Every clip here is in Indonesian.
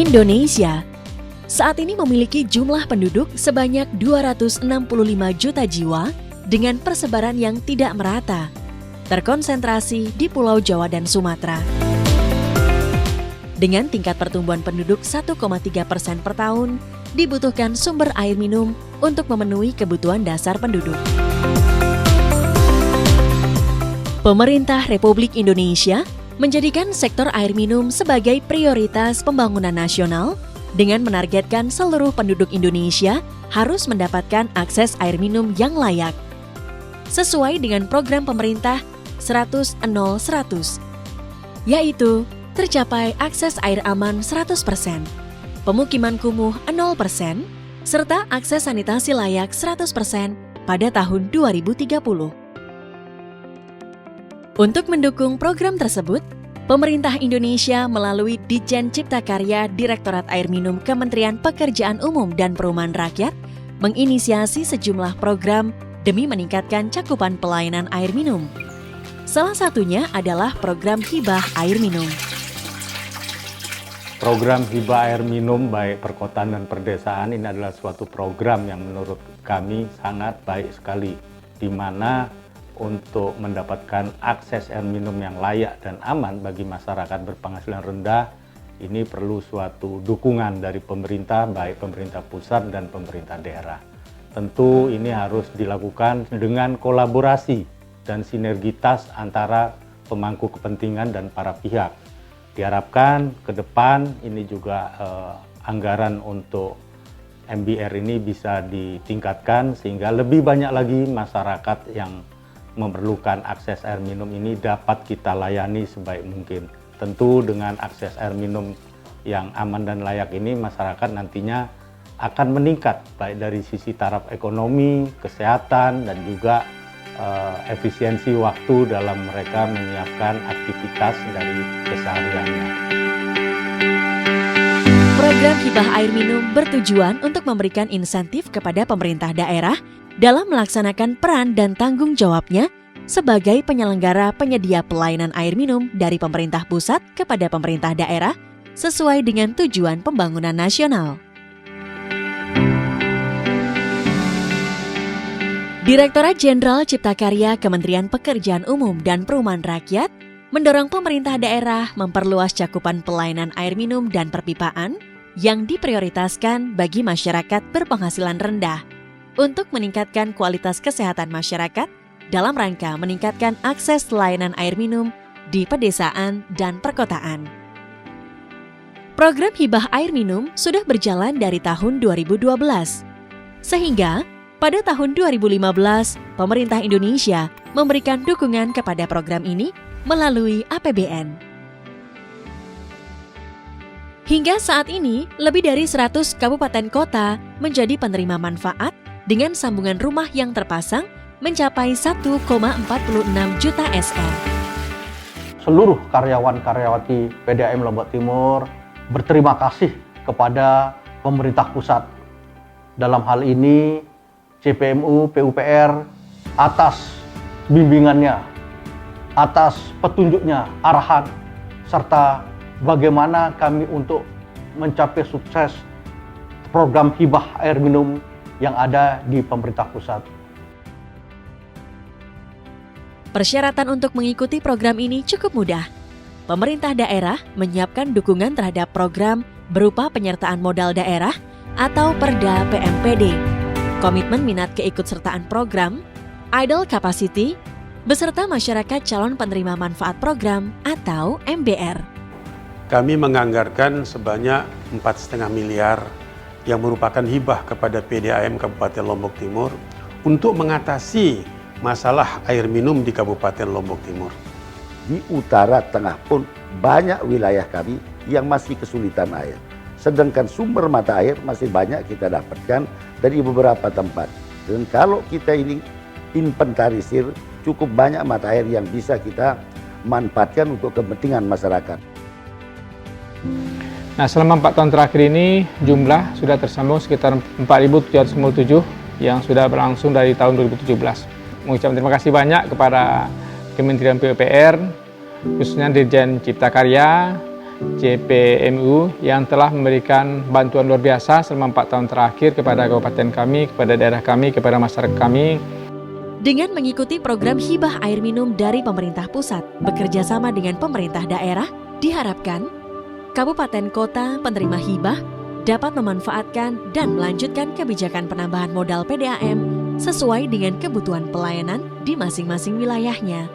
Indonesia saat ini memiliki jumlah penduduk sebanyak 265 juta jiwa dengan persebaran yang tidak merata, terkonsentrasi di Pulau Jawa dan Sumatera. Dengan tingkat pertumbuhan penduduk 1,3% per tahun, dibutuhkan sumber air minum untuk memenuhi kebutuhan dasar penduduk. Pemerintah Republik Indonesia menjadikan sektor air minum sebagai prioritas pembangunan nasional dengan menargetkan seluruh penduduk Indonesia harus mendapatkan akses air minum yang layak. Sesuai dengan program pemerintah 100-0-100, yaitu tercapai akses air aman 100%, pemukiman kumuh 0%, serta akses sanitasi layak 100% pada tahun 2030. Untuk mendukung program tersebut, pemerintah Indonesia melalui Ditjen Cipta Karya Direktorat Air Minum Kementerian Pekerjaan Umum dan Perumahan Rakyat menginisiasi sejumlah program demi meningkatkan cakupan pelayanan air minum. Salah satunya adalah program hibah air minum. Program hibah air minum baik perkotaan dan perdesaan ini adalah suatu program yang menurut kami sangat baik sekali, di mana untuk mendapatkan akses air minum yang layak dan aman bagi masyarakat berpenghasilan rendah, ini perlu suatu dukungan dari pemerintah, baik pemerintah pusat dan pemerintah daerah. Tentu ini harus dilakukan dengan kolaborasi dan sinergitas antara pemangku kepentingan dan para pihak. Diharapkan ke depan ini juga anggaran untuk MBR ini bisa ditingkatkan sehingga lebih banyak lagi masyarakat yang memerlukan akses air minum ini dapat kita layani sebaik mungkin. Tentu dengan akses air minum yang aman dan layak ini masyarakat nantinya akan meningkat baik dari sisi taraf ekonomi, kesehatan, dan juga efisiensi waktu dalam mereka menyiapkan aktivitas dari kesehariannya. Program hibah air minum bertujuan untuk memberikan insentif kepada pemerintah daerah dalam melaksanakan peran dan tanggung jawabnya sebagai penyelenggara penyedia pelayanan air minum dari pemerintah pusat kepada pemerintah daerah sesuai dengan tujuan pembangunan nasional. Direktorat Jenderal Cipta Karya Kementerian Pekerjaan Umum dan Perumahan Rakyat mendorong pemerintah daerah memperluas cakupan pelayanan air minum dan perpipaan yang diprioritaskan bagi masyarakat berpenghasilan rendah untuk meningkatkan kualitas kesehatan masyarakat dalam rangka meningkatkan akses layanan air minum di pedesaan dan perkotaan. Program hibah air minum sudah berjalan dari tahun 2012, sehingga pada tahun 2015 pemerintah Indonesia memberikan dukungan kepada program ini melalui APBN. Hingga saat ini, lebih dari 100 kabupaten kota menjadi penerima manfaat dengan sambungan rumah yang terpasang mencapai 1,46 juta SR. Seluruh karyawan-karyawati PDAM Lombok Timur berterima kasih kepada pemerintah pusat. Dalam hal ini, CPMU PUPR atas bimbingannya, atas petunjuknya, arahan, serta bagaimana kami untuk mencapai sukses program hibah air minum yang ada di pemerintah pusat. Persyaratan untuk mengikuti program ini cukup mudah. Pemerintah daerah menyiapkan dukungan terhadap program berupa penyertaan modal daerah atau Perda PMPD, komitmen minat keikutsertaan program, idle capacity, beserta masyarakat calon penerima manfaat program atau MBR. Kami menganggarkan sebanyak 4,5 miliar yang merupakan hibah kepada PDAM Kabupaten Lombok Timur untuk mengatasi masalah air minum di Kabupaten Lombok Timur. Di utara tengah pun banyak wilayah kami yang masih kesulitan air. Sedangkan sumber mata air masih banyak kita dapatkan dari beberapa tempat. Dan kalau kita ini inventarisir, cukup banyak mata air yang bisa kita manfaatkan untuk kepentingan masyarakat. Nah, selama 4 tahun terakhir ini jumlah sudah tersambung sekitar 4.757 yang sudah berlangsung dari tahun 2017. Mengucapkan terima kasih banyak kepada Kementerian PUPR, khususnya Ditjen Cipta Karya, CPMU yang telah memberikan bantuan luar biasa selama 4 tahun terakhir kepada kabupaten kami, kepada daerah kami, kepada masyarakat kami. Dengan mengikuti program hibah air minum dari pemerintah pusat bekerja sama dengan pemerintah daerah, diharapkan kabupaten kota penerima hibah dapat memanfaatkan dan melanjutkan kebijakan penambahan modal PDAM sesuai dengan kebutuhan pelayanan di masing-masing wilayahnya,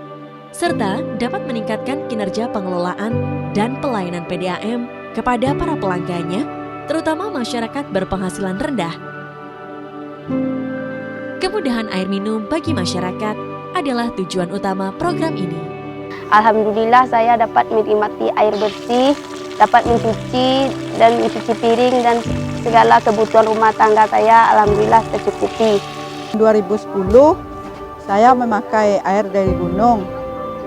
serta dapat meningkatkan kinerja pengelolaan dan pelayanan PDAM kepada para pelanggannya, terutama masyarakat berpenghasilan rendah. Kemudahan air minum bagi masyarakat adalah tujuan utama program ini. Alhamdulillah saya dapat menikmati air bersih, dapat mencuci piring dan segala kebutuhan rumah tangga saya alhamdulillah tercukupi. 2010 saya memakai air dari gunung,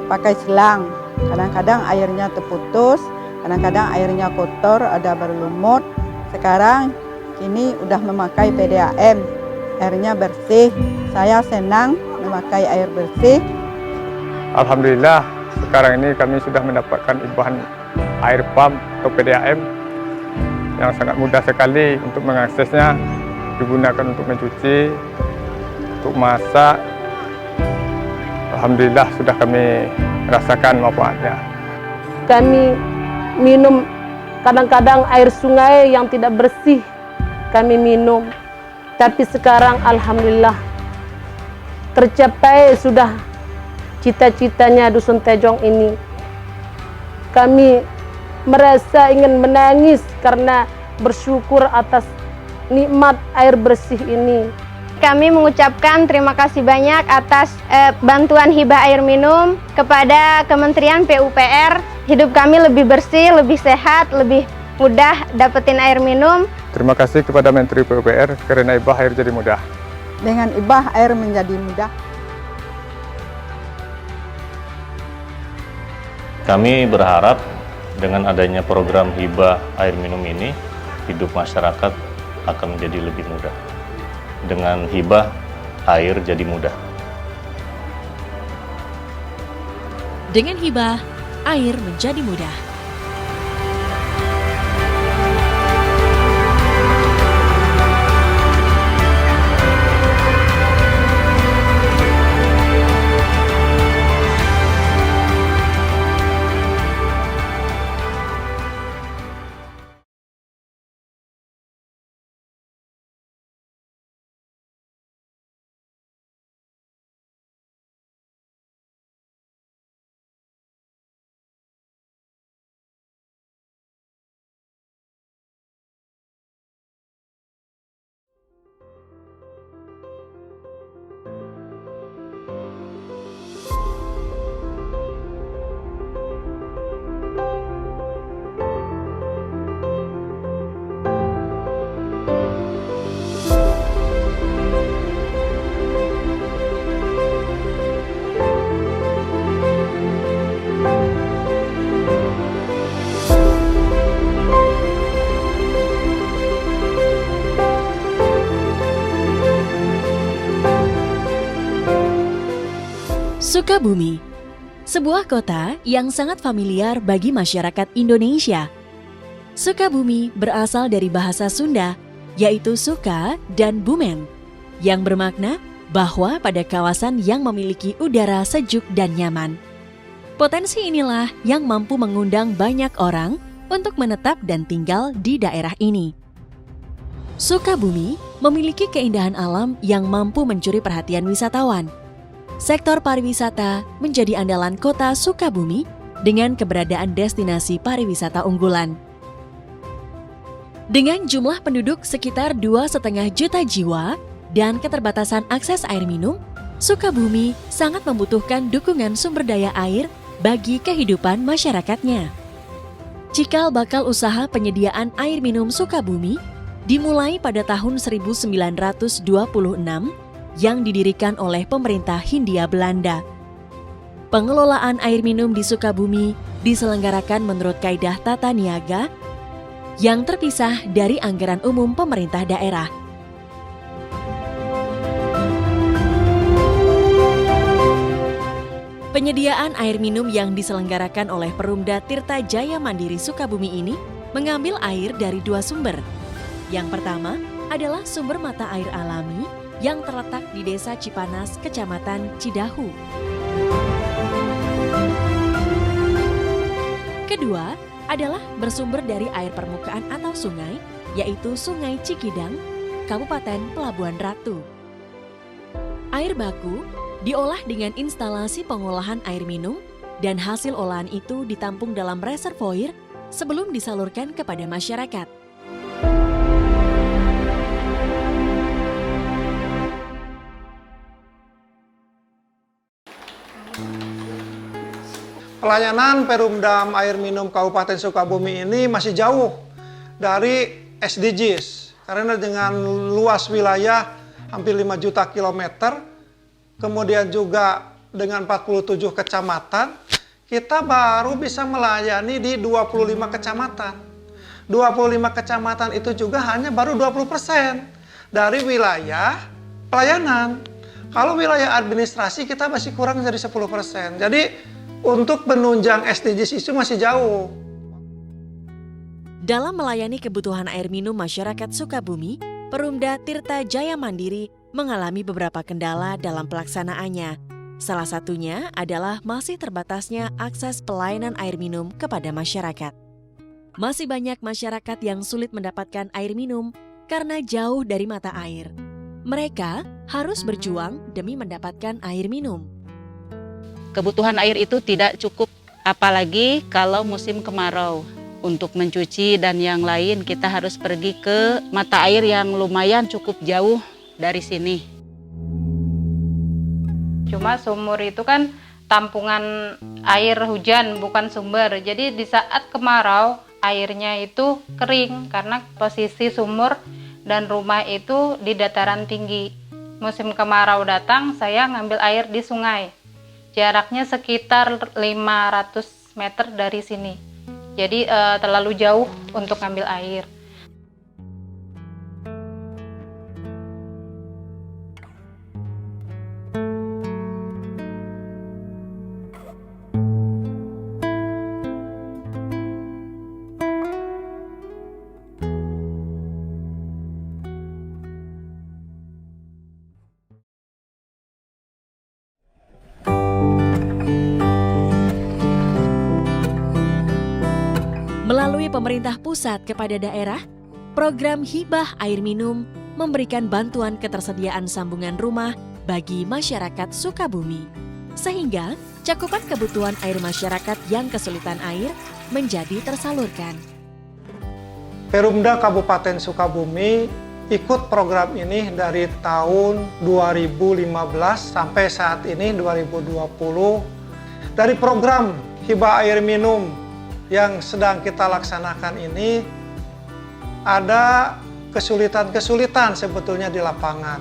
pakai selang. Kadang-kadang airnya terputus, kadang-kadang airnya kotor, ada berlumut. Sekarang ini udah memakai PDAM, airnya bersih. Saya senang memakai air bersih. Alhamdulillah, sekarang ini kami sudah mendapatkan ibahan air pump atau PDAM yang sangat mudah sekali untuk mengaksesnya, digunakan untuk mencuci, untuk masak. Alhamdulillah sudah kami rasakan manfaatnya. Kami minum kadang-kadang air sungai yang tidak bersih kami minum. Tapi sekarang alhamdulillah tercapai sudah cita-citanya Dusun Tejong ini. Kami merasa ingin menangis karena bersyukur atas nikmat air bersih ini. Kami mengucapkan terima kasih banyak atas bantuan hibah air minum kepada Kementerian PUPR. Hidup kami lebih bersih, lebih sehat, lebih mudah dapetin air minum. Terima kasih kepada Menteri PUPR karena hibah air jadi mudah. Dengan hibah air menjadi mudah. Kami berharap dengan adanya program hibah air minum ini, hidup masyarakat akan menjadi lebih mudah. Dengan hibah, air jadi mudah. Dengan hibah, air menjadi mudah. Sukabumi, sebuah kota yang sangat familiar bagi masyarakat Indonesia. Sukabumi berasal dari bahasa Sunda, yaitu Suka dan Bumen, yang bermakna bahwa pada kawasan yang memiliki udara sejuk dan nyaman. Potensi inilah yang mampu mengundang banyak orang untuk menetap dan tinggal di daerah ini. Sukabumi memiliki keindahan alam yang mampu mencuri perhatian wisatawan. Sektor pariwisata menjadi andalan kota Sukabumi dengan keberadaan destinasi pariwisata unggulan. Dengan jumlah penduduk sekitar 2,5 juta jiwa dan keterbatasan akses air minum, Sukabumi sangat membutuhkan dukungan sumber daya air bagi kehidupan masyarakatnya. Cikal bakal usaha penyediaan air minum Sukabumi dimulai pada tahun 1926 yang didirikan oleh pemerintah Hindia Belanda. Pengelolaan air minum di Sukabumi diselenggarakan menurut kaidah tata niaga yang terpisah dari anggaran umum pemerintah daerah. Penyediaan air minum yang diselenggarakan oleh Perumda Tirta Jaya Mandiri Sukabumi ini mengambil air dari 2 sumber. Yang pertama adalah sumber mata air alami yang terletak di Desa Cipanas, Kecamatan Cidahu. Kedua adalah bersumber dari air permukaan atau sungai, yaitu Sungai Cikidang, Kabupaten Pelabuhan Ratu. Air baku diolah dengan instalasi pengolahan air minum dan hasil olahan itu ditampung dalam reservoir sebelum disalurkan kepada masyarakat. Pelayanan Perumdam Air Minum Kabupaten Sukabumi ini masih jauh dari SDGs karena dengan luas wilayah hampir 5 juta kilometer, kemudian juga dengan 47 kecamatan, kita baru bisa melayani di 25 kecamatan. 25 kecamatan itu juga hanya baru 20% dari wilayah pelayanan. Kalau wilayah administrasi kita masih kurang dari 10%. Jadi untuk menunjang SDGs itu masih jauh. Dalam melayani kebutuhan air minum masyarakat Sukabumi, Perumda Tirta Jaya Mandiri mengalami beberapa kendala dalam pelaksanaannya. Salah satunya adalah masih terbatasnya akses pelayanan air minum kepada masyarakat. Masih banyak masyarakat yang sulit mendapatkan air minum karena jauh dari mata air. Mereka harus berjuang demi mendapatkan air minum. Kebutuhan air itu tidak cukup, apalagi kalau musim kemarau. Untuk mencuci dan yang lain kita harus pergi ke mata air yang lumayan cukup jauh dari sini. Cuma sumur itu kan tampungan air hujan, bukan sumber. Jadi di saat kemarau airnya itu kering karena posisi sumur dan rumah itu di dataran tinggi. Musim kemarau datang, saya ngambil air di sungai. Jaraknya sekitar 500 meter dari sini. Jadi terlalu jauh untuk ngambil air. Melalui pemerintah pusat kepada daerah, program Hibah Air Minum memberikan bantuan ketersediaan sambungan rumah bagi masyarakat Sukabumi. Sehingga cakupan kebutuhan air masyarakat yang kesulitan air menjadi tersalurkan. Perumda Kabupaten Sukabumi ikut program ini dari tahun 2015 sampai saat ini 2020. Dari program Hibah Air Minum yang sedang kita laksanakan ini ada kesulitan-kesulitan sebetulnya di lapangan.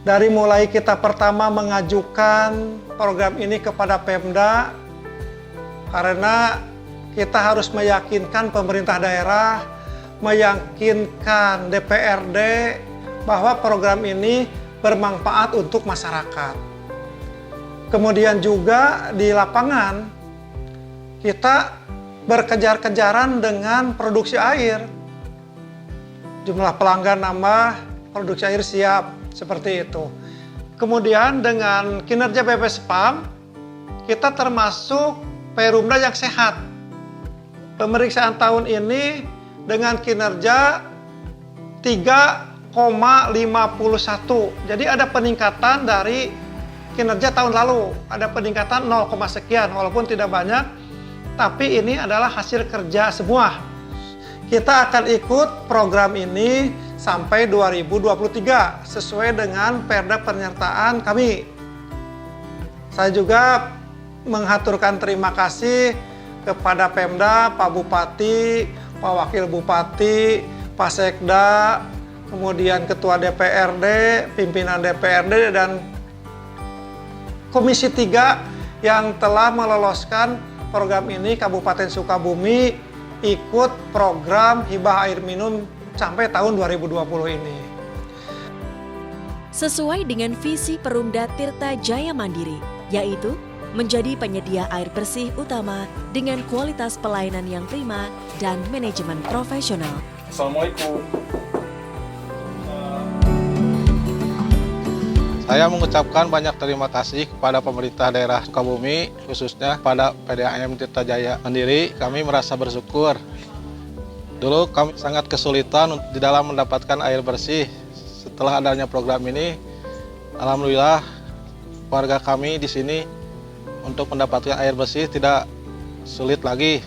Dari mulai kita pertama mengajukan program ini kepada Pemda karena kita harus meyakinkan pemerintah daerah, meyakinkan DPRD bahwa program ini bermanfaat untuk masyarakat. Kemudian juga di lapangan kita berkejar-kejaran dengan produksi air. Jumlah pelanggan nambah, produksi air siap, seperti itu. Kemudian dengan kinerja BPSPAM, kita termasuk Perumda yang sehat. Pemeriksaan tahun ini dengan kinerja 3,51. Jadi ada peningkatan dari kinerja tahun lalu. Ada peningkatan 0, sekian, walaupun tidak banyak. Tapi ini adalah hasil kerja semua. Kita akan ikut program ini sampai 2023 sesuai dengan perda penyertaan kami. Saya juga menghaturkan terima kasih kepada Pemda, Pak Bupati, Pak Wakil Bupati, Pak Sekda, kemudian Ketua DPRD, pimpinan DPRD, dan Komisi 3 yang telah meloloskan program ini. Kabupaten Sukabumi ikut program Hibah Air Minum sampai tahun 2020 ini. Sesuai dengan visi Perumda Tirta Jaya Mandiri, yaitu menjadi penyedia air bersih utama dengan kualitas pelayanan yang prima dan manajemen profesional. Assalamualaikum. Saya mengucapkan banyak terima kasih kepada pemerintah daerah Sukabumi, khususnya pada PDAM Tirta Jaya Mandiri. Kami merasa bersyukur. Dulu kami sangat kesulitan di dalam mendapatkan air bersih. Setelah adanya program ini, alhamdulillah warga kami di sini untuk mendapatkan air bersih tidak sulit lagi.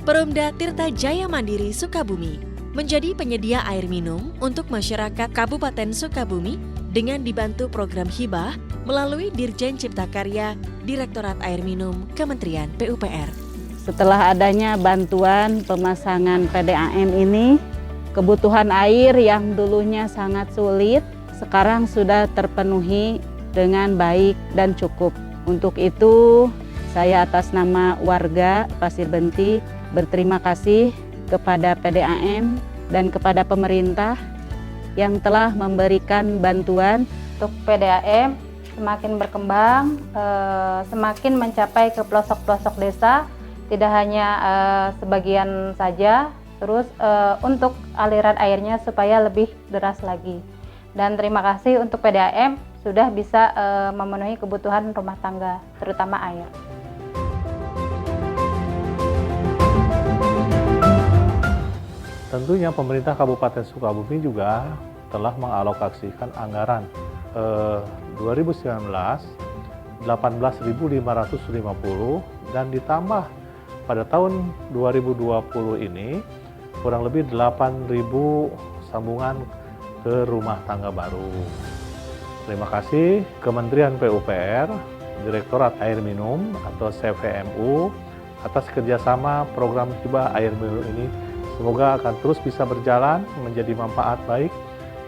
Perumda Tirta Jaya Mandiri Sukabumi menjadi penyedia air minum untuk masyarakat Kabupaten Sukabumi dengan dibantu program hibah melalui Dirjen Cipta Karya Direktorat Air Minum Kementerian PUPR. Setelah adanya bantuan pemasangan PDAM ini, kebutuhan air yang dulunya sangat sulit sekarang sudah terpenuhi dengan baik dan cukup. Untuk itu, saya atas nama warga Pasir Benti berterima kasih kepada PDAM dan kepada pemerintah yang telah memberikan bantuan. Untuk PDAM semakin berkembang, semakin mencapai ke pelosok-pelosok desa, tidak hanya sebagian saja, terus untuk aliran airnya supaya lebih deras lagi. Dan terima kasih untuk PDAM sudah bisa memenuhi kebutuhan rumah tangga, terutama air. Tentunya pemerintah Kabupaten Sukabumi juga telah mengalokasikan anggaran 2019 18.550 dan ditambah pada tahun 2020 ini kurang lebih 8.000 sambungan ke rumah tangga baru. Terima kasih Kementerian PUPR, Direktorat Air Minum atau CVMU atas kerjasama program hibah air minum ini. Semoga akan terus bisa berjalan menjadi manfaat baik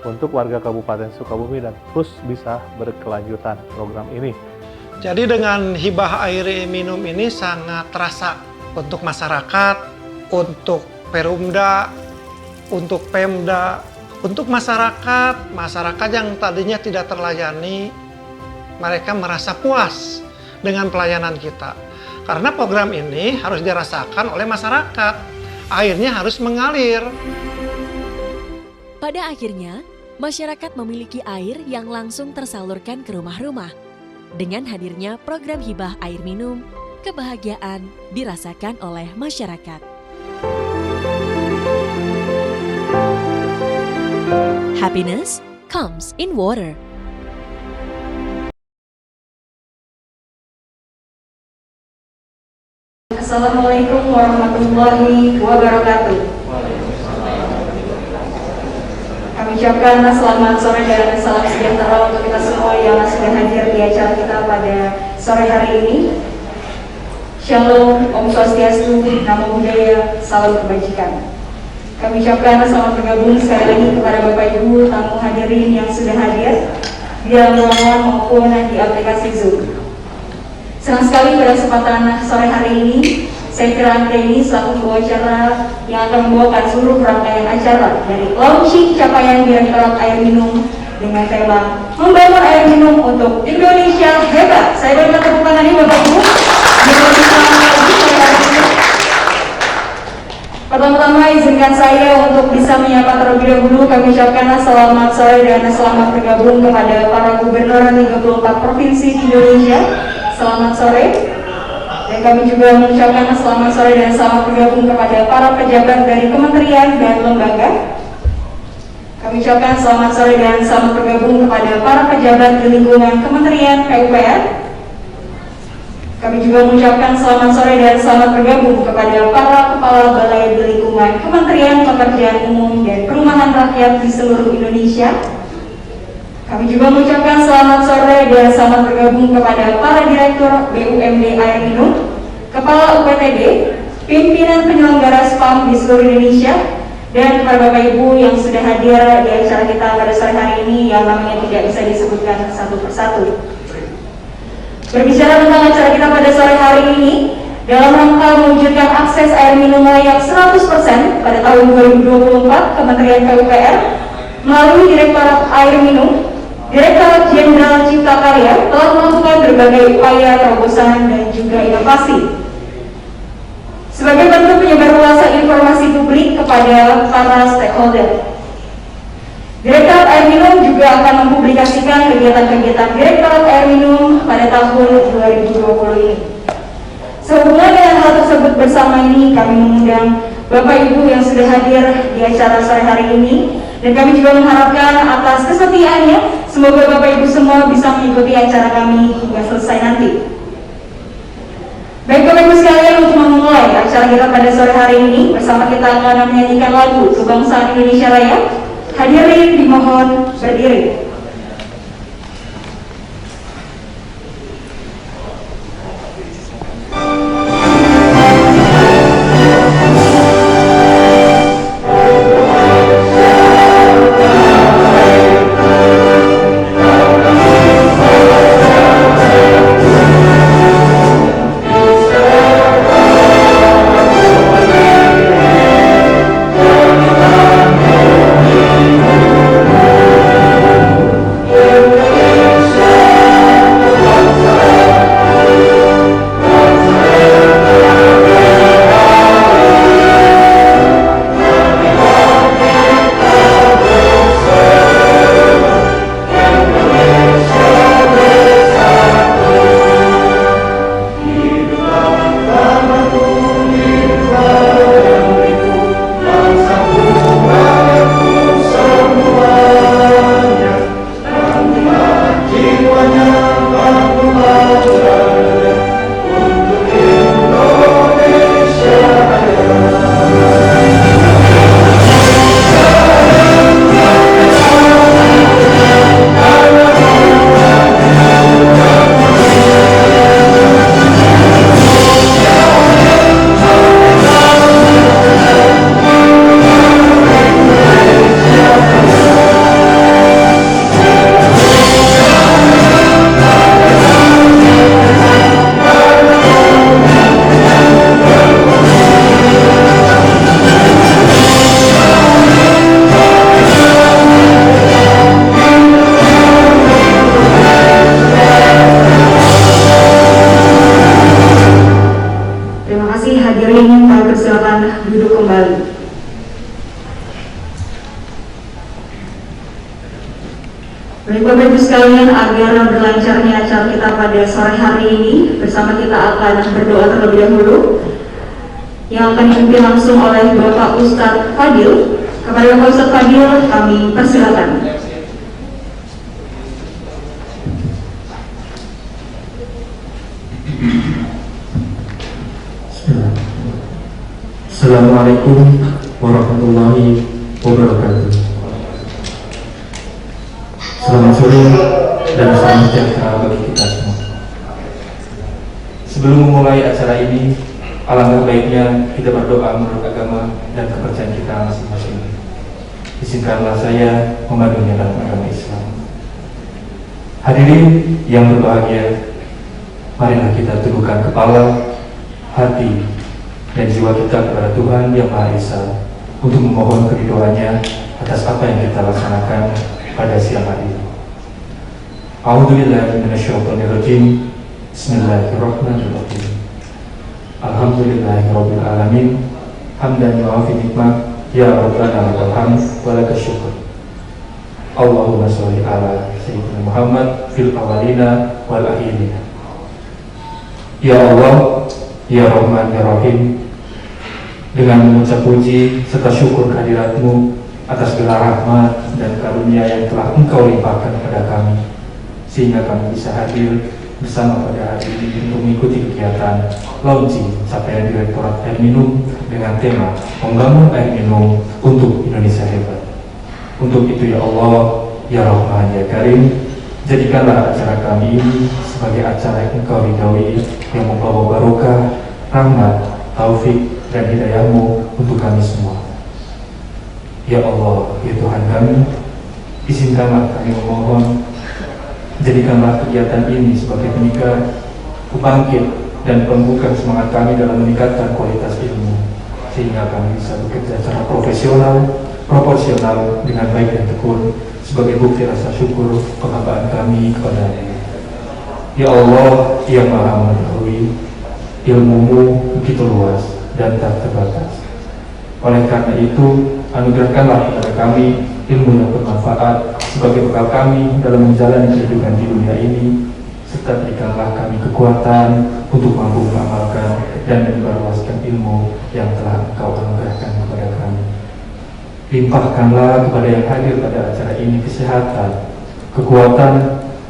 untuk warga Kabupaten Sukabumi dan terus bisa berkelanjutan program ini. Jadi dengan hibah air minum ini sangat terasa untuk masyarakat, untuk Perumda, untuk Pemda, untuk masyarakat yang tadinya tidak terlayani, mereka merasa puas dengan pelayanan kita. Karena program ini harus dirasakan oleh masyarakat. Airnya harus mengalir. Pada akhirnya, masyarakat memiliki air yang langsung tersalurkan ke rumah-rumah. Dengan hadirnya program hibah air minum, kebahagiaan dirasakan oleh masyarakat. Happiness comes in water. Assalamualaikum warahmatullahi wabarakatuh. Kami ucapkan selamat sore dan salam sejahtera untuk kita semua yang sudah hadir di acara kita pada sore hari ini. Shalom, Om Swastiastu, Namo Buddhaya, salam kebajikan. Kami ucapkan selamat bergabung sekali lagi kepada Bapak Ibu tamu hadirin yang sudah hadir di dalam ruangan maupun di aplikasi Zoom. Senang sekali pada kesempatan sore hari ini, saya kira ini selaku pembawa acara yang akan membawakan seluruh rangkaian acara dari launching capaian Direktorat Air Minum dengan tema Membangun Air Minum untuk Indonesia Hebat. Saya berikan tepuk tangan ini Bapak Ibu. Pertama-tama izinkan saya untuk bisa menyapa terlebih dahulu. Kami ucapkan selamat sore dan selamat bergabung kepada para gubernur 34 provinsi di Indonesia. Selamat sore. Dan kami juga mengucapkan selamat sore dan selamat bergabung kepada para pejabat dari kementerian dan lembaga. Kami ucapkan selamat sore dan selamat bergabung kepada para pejabat di lingkungan Kementerian PUPR. Kami juga mengucapkan selamat sore dan selamat bergabung kepada para kepala balai di lingkungan Kementerian Pekerjaan Umum dan Perumahan Rakyat di seluruh Indonesia. Kami juga mengucapkan selamat sore dan selamat bergabung kepada para Direktur BUMD Air Minum, Kepala UPTD, pimpinan penyelenggara SPAM di seluruh Indonesia, dan kepada Bapak Ibu yang sudah hadir di acara kita pada sore hari ini yang namanya tidak bisa disebutkan satu persatu. Berbicara tentang acara kita pada sore hari ini, dalam rangka mewujudkan akses air minum layak 100% pada tahun 2024, Kementerian PUPR melalui Direktorat Air Minum Direktorat Jenderal Cipta Karya telah melakukan berbagai upaya terobosan dan juga inovasi sebagai bentuk penyebarluasan informasi publik kepada para stakeholder. Direktorat Air Minum juga akan mempublikasikan kegiatan-kegiatan Direktorat Air Minum pada tahun 2020 ini. Sehubungan dengan hal tersebut bersama ini, kami mengundang Bapak Ibu yang sudah hadir di acara sore hari ini, dan kami juga mengharapkan atas kesetiaannya, semoga Bapak Ibu semua bisa mengikuti acara kami hingga selesai nanti. Baik Bapak Ibu sekalian, untuk memulai acara kita pada sore hari ini, bersama kita akan menyanyikan lagu Kebangsaan Indonesia Raya. Hadirin dimohon berdiri. Baik Bapak Ibu sekalian, agar berlancarnya acara kita pada sore hari ini, bersama kita akan berdoa terlebih dahulu yang akan dipimpin langsung oleh Bapak Ustadz Fadil. Kepada Bapak Ustadz Fadil kami persilakan. Assalamualaikum warahmatullahi wabarakatuh. Selamat sore dan salam sejahtera bagi kita semua. Sebelum memulai acara ini, alangkah baiknya kita berdoa menurut agama dan kepercayaan kita masing-masing. Izinkanlah saya memandunya dalam agama Islam. Hadirin yang berbahagia, marilah kita tundukkan kepala, hati, dan jiwa kita kepada Tuhan Yang Maha Esa untuk memohon keridhoannya atas apa yang kita laksanakan pada siang hari ini. A'udzubillahi minasyaitonirrajim. Bismillahirrahmanirrahim. Alhamdulillahirabbil alamin. Hamdan yu'afi nikmah, ya rabbana lakal hamd wa lakal syukur. Allahumma sholli ala sayyidina Muhammad fil awwalina wal akhirina. Ya Allah, ya Rahman, ya Rahim, dengan mengucap puji serta syukur kehadirat-Mu atas segala rahmat dan karunia yang telah Engkau limpahkan kepada kami, sehingga kami bisa hadir bersama pada hari ini untuk mengikuti kegiatan launching capaian Direktorat Air Minum dengan tema Membangun Air Minum untuk Indonesia Hebat. Untuk itu ya Allah, ya Rahman, ya Karim, jadikanlah acara kami ini sebagai acara yang Engkau ridhoi, yang membawa barokah, rahmat, taufik, dan hidayah-Mu untuk kami semua. Ya Allah, ya Tuhan kami, izinkanlah kami memohon, jadikanlah kegiatan ini sebagai peningkat, pembangkit, dan pembuka semangat kami dalam meningkatkan kualitas ilmu, sehingga kami bisa bekerja secara profesional, proporsional dengan baik dan tekun sebagai bukti rasa syukur penghambaan kami kepada-Mu. Ya Allah yang Maha Mengetahui, ilmu-Mu begitu luas dan tak terbatas. Oleh karena itu, anugerahkanlah kepada kami ilmu yang bermanfaat sebagai bekal kami dalam menjalani kehidupan di dunia ini, serta berikanlah kami kekuatan untuk mampu mengamalkan dan menyebarluaskan ilmu yang telah Engkau anugerahkan kepada kami. Limpahkanlah kepada yang hadir pada acara ini kesehatan, kekuatan,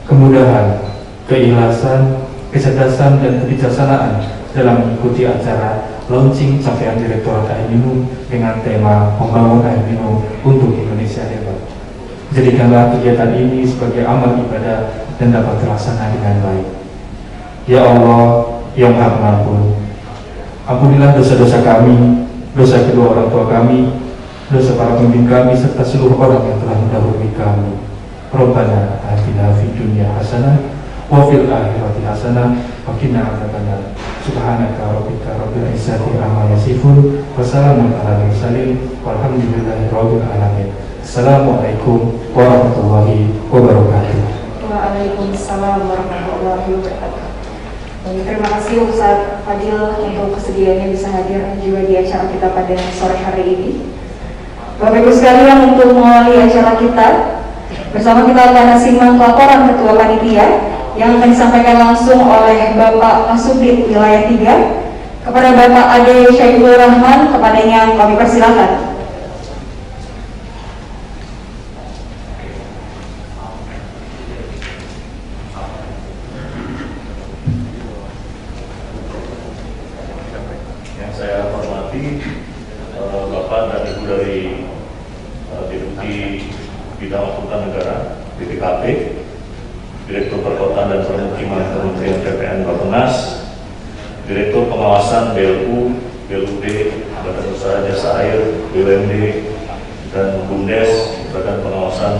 kemudahan, keikhlasan, kecerdasan, dan kebijaksanaan dalam mengikuti acara launching capaian Direktorat Air Minum dengan tema Membangun Air Minum untuk Indonesia Hebat. Jadikanlah kegiatan ini sebagai amal ibadah dan dapat terlaksana dengan baik. Ya Allah yang Maha Pengampun, ampunilah dosa-dosa kami, dosa kedua orang tua kami, dosa para pemimpin kami, serta seluruh orang yang telah mendahului kami. Rabbana atina fid dunya hasanah wa fil akhirati hasanah wa qina adzabannar. Subhanaka rabbika rabbil izzati amma yasifun wa salamun alal mursalin walhamdulillahi rabbil alamin. Assalamualaikum warahmatullahi wabarakatuh. Waalaikumsalam warahmatullahi wabarakatuh. Terima kasih Ustaz Fadil untuk kesediaannya bisa hadir juga di acara kita pada sore hari ini. Bapak Ibu sekalian, untuk mengawali acara kita bersama, kita akan simak laporan Ketua Panitia yang akan disampaikan langsung oleh Bapak Kasubdit Wilayah 3 kepada Bapak Ade Syaiful Rahman. Kepadanya kami persilakan. Yang saya hormati Bapak dan Ibu dari Deputi Bidang Akuntan Negara BPKP, Direktur Perkotaan dan Permukiman Kementerian PPN Bappenas, Direktur Pengawasan BLU, BLUD, Badan Usaha Jasa Air, BUMD, dan BUMDes, Badan Pengawasan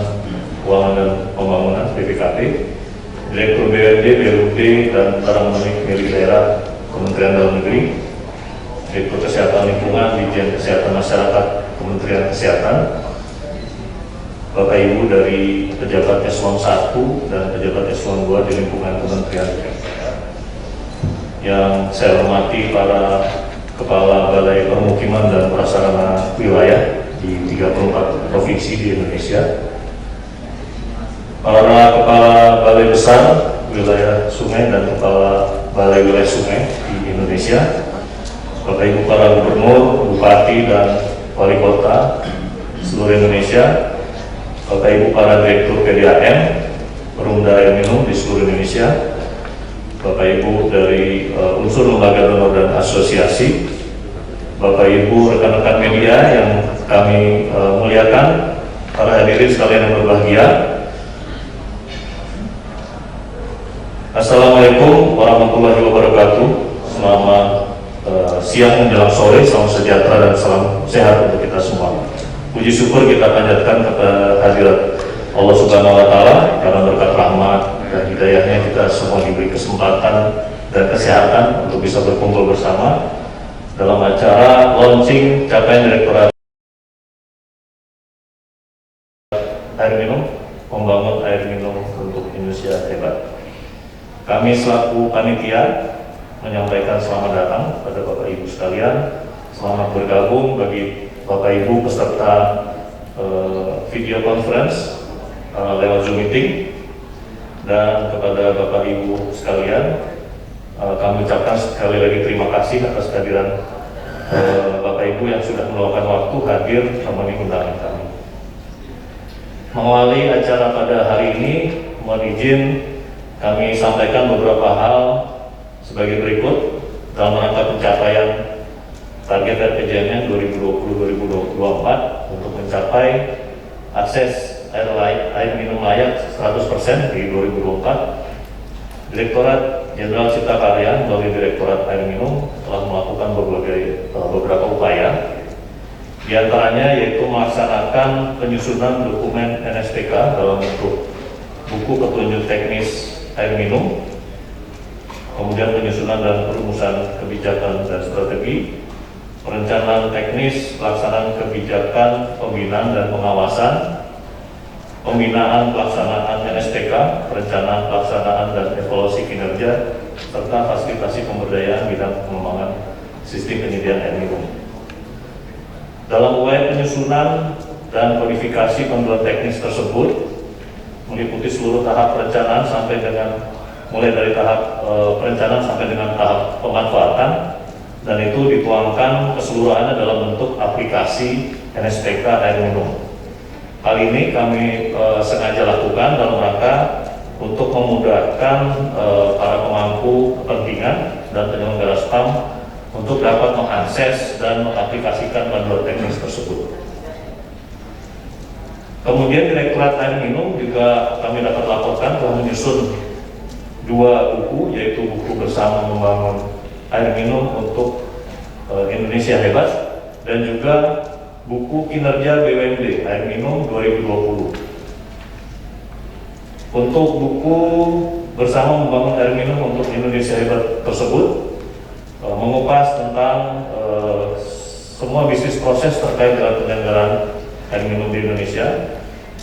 Keuangan dan Pembangunan BPKP, Direktur BUMD, BLUD, dan Barang Milik Daerah Kementerian Dalam Negeri, Direktur Kesehatan Lingkungan, Ditjen Kesehatan Masyarakat Kementerian Kesehatan, Bapak Ibu dari pejabat eselon 1 dan pejabat eselon 2 di lingkungan Kementerian. Yang saya hormati para Kepala Balai Permukiman dan Prasarana Wilayah di 34 provinsi di Indonesia, para Kepala Balai Besar Wilayah Sungai dan Kepala Balai Wilayah Sungai di Indonesia, Bapak Ibu para Gubernur, Bupati, dan Wali Kota seluruh Indonesia, Bapak Ibu para Direktur PDAM, Perumda Air Minum di seluruh Indonesia, Bapak Ibu dari unsur lembaga donor dan asosiasi, Bapak Ibu rekan-rekan media yang kami muliakan, para hadirin sekalian yang berbahagia. Assalamualaikum warahmatullahi wabarakatuh. Selamat siang menjelang sore, salam sejahtera dan salam sehat untuk kita semua. Puji syukur kita panjatkan kepada hadirat Allah Subhanahu wa Ta'ala karena berkat rahmat dan hidayahnya kita semua diberi kesempatan dan kesehatan untuk bisa berkumpul bersama dalam acara launching capaian Direktorat Air Minum, Membangun Air Minum untuk Indonesia Hebat. Kami selaku panitia menyampaikan selamat datang pada Bapak Ibu sekalian, selamat bergabung bagi Bapak Ibu peserta video conference lewat Zoom meeting, dan kepada Bapak Ibu sekalian kami ucapkan sekali lagi terima kasih atas kehadiran Bapak Ibu yang sudah meluangkan waktu hadir memenuhi undangan kami. Mengawali acara pada hari ini, mohon izin kami sampaikan beberapa hal sebagai berikut dalam rangka pencapaian target RPJMN 2020-2024 untuk mencapai akses air minum layak 100% di 2024. Direktorat Jenderal Cipta Karya melalui Direktorat Air Minum telah melakukan beberapa upaya, di antaranya yaitu melaksanakan penyusunan dokumen NSPK dalam bentuk buku petunjuk teknis air minum, kemudian penyusunan dan perumusan kebijakan dan strategi, perencanaan teknis, pelaksanaan kebijakan, pembinaan dan pengawasan, pembinaan pelaksanaan NSTK, perencanaan pelaksanaan dan evaluasi kinerja, serta fasilitasi pemberdayaan bidang pengembangan sistem penyediaan air minum. Dalam upaya penyusunan dan kodifikasi panduan teknis tersebut meliputi seluruh tahap perencanaan sampai dengan mulai dari tahap perencanaan sampai dengan tahap pemanfaatan, dan itu dituangkan keseluruhannya dalam bentuk aplikasi NSTK air minum. Hal ini kami sengaja lakukan dalam rangka untuk memudahkan para pemangku kepentingan dan penyelenggara SPAM untuk dapat mengakses dan mengaplikasikan panduan teknis tersebut. Kemudian Direktorat Air Minum juga kami dapat laporkan telah menyusun 2 buku, yaitu buku bersama membangun air minum untuk Indonesia Hebat dan juga buku kinerja BUMD air minum 2020. Untuk buku bersama membangun air minum untuk Indonesia Hebat tersebut mengupas tentang semua bisnis proses terkait dengan penyelenggaraan air minum di Indonesia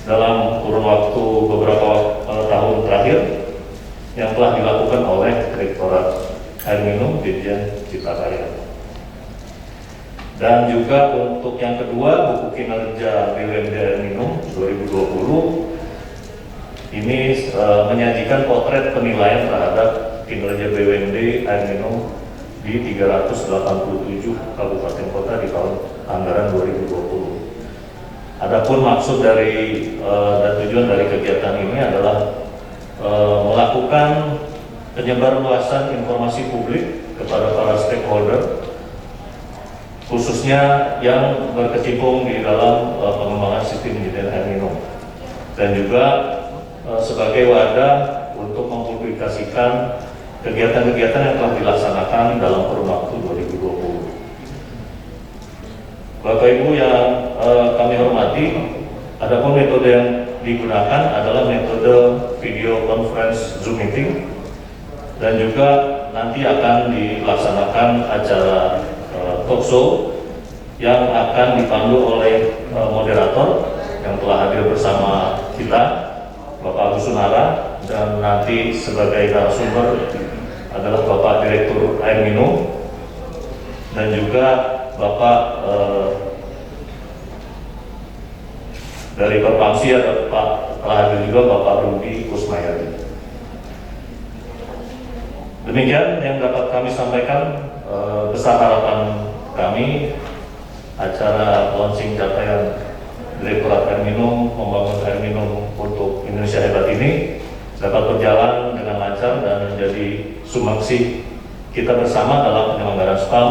dalam kurun waktu beberapa tahun terakhir yang telah dilakukan oleh Direktorat Air Minum Dirjen Cipta Karya. Dan juga untuk yang kedua, buku kinerja BUMD Air Minum 2020 ini menyajikan potret penilaian terhadap kinerja BUMD Air Minum di 387 kabupaten kota di tahun anggaran 2020. Adapun maksud dari dan tujuan dari kegiatan ini adalah melakukan penyebarluasan informasi publik kepada para stakeholder, khususnya yang berkecimpung di dalam pengembangan sistem penyediaan air minum, dan juga sebagai wadah untuk mempublikasikan kegiatan-kegiatan yang telah dilaksanakan dalam kurun waktu 2020. Bapak Ibu yang kami hormati, adapun metode yang digunakan adalah metode video conference Zoom meeting, dan juga nanti akan dilaksanakan acara talk show yang akan dipandu oleh moderator yang telah hadir bersama kita, Bapak Agus Sunara, dan nanti sebagai narasumber adalah Bapak Direktur Air Minum, dan juga Bapak dari Perpamsi ada telah hadir juga Bapak Rudi Kusmayadi. Demikian yang dapat kami sampaikan. Besar harapan kami acara launching capaian Direktorat Air Minum membangun air minum untuk Indonesia Hebat ini dapat berjalan dengan lancar dan menjadi sumbangsi kita bersama dalam penyelenggaraan SPAM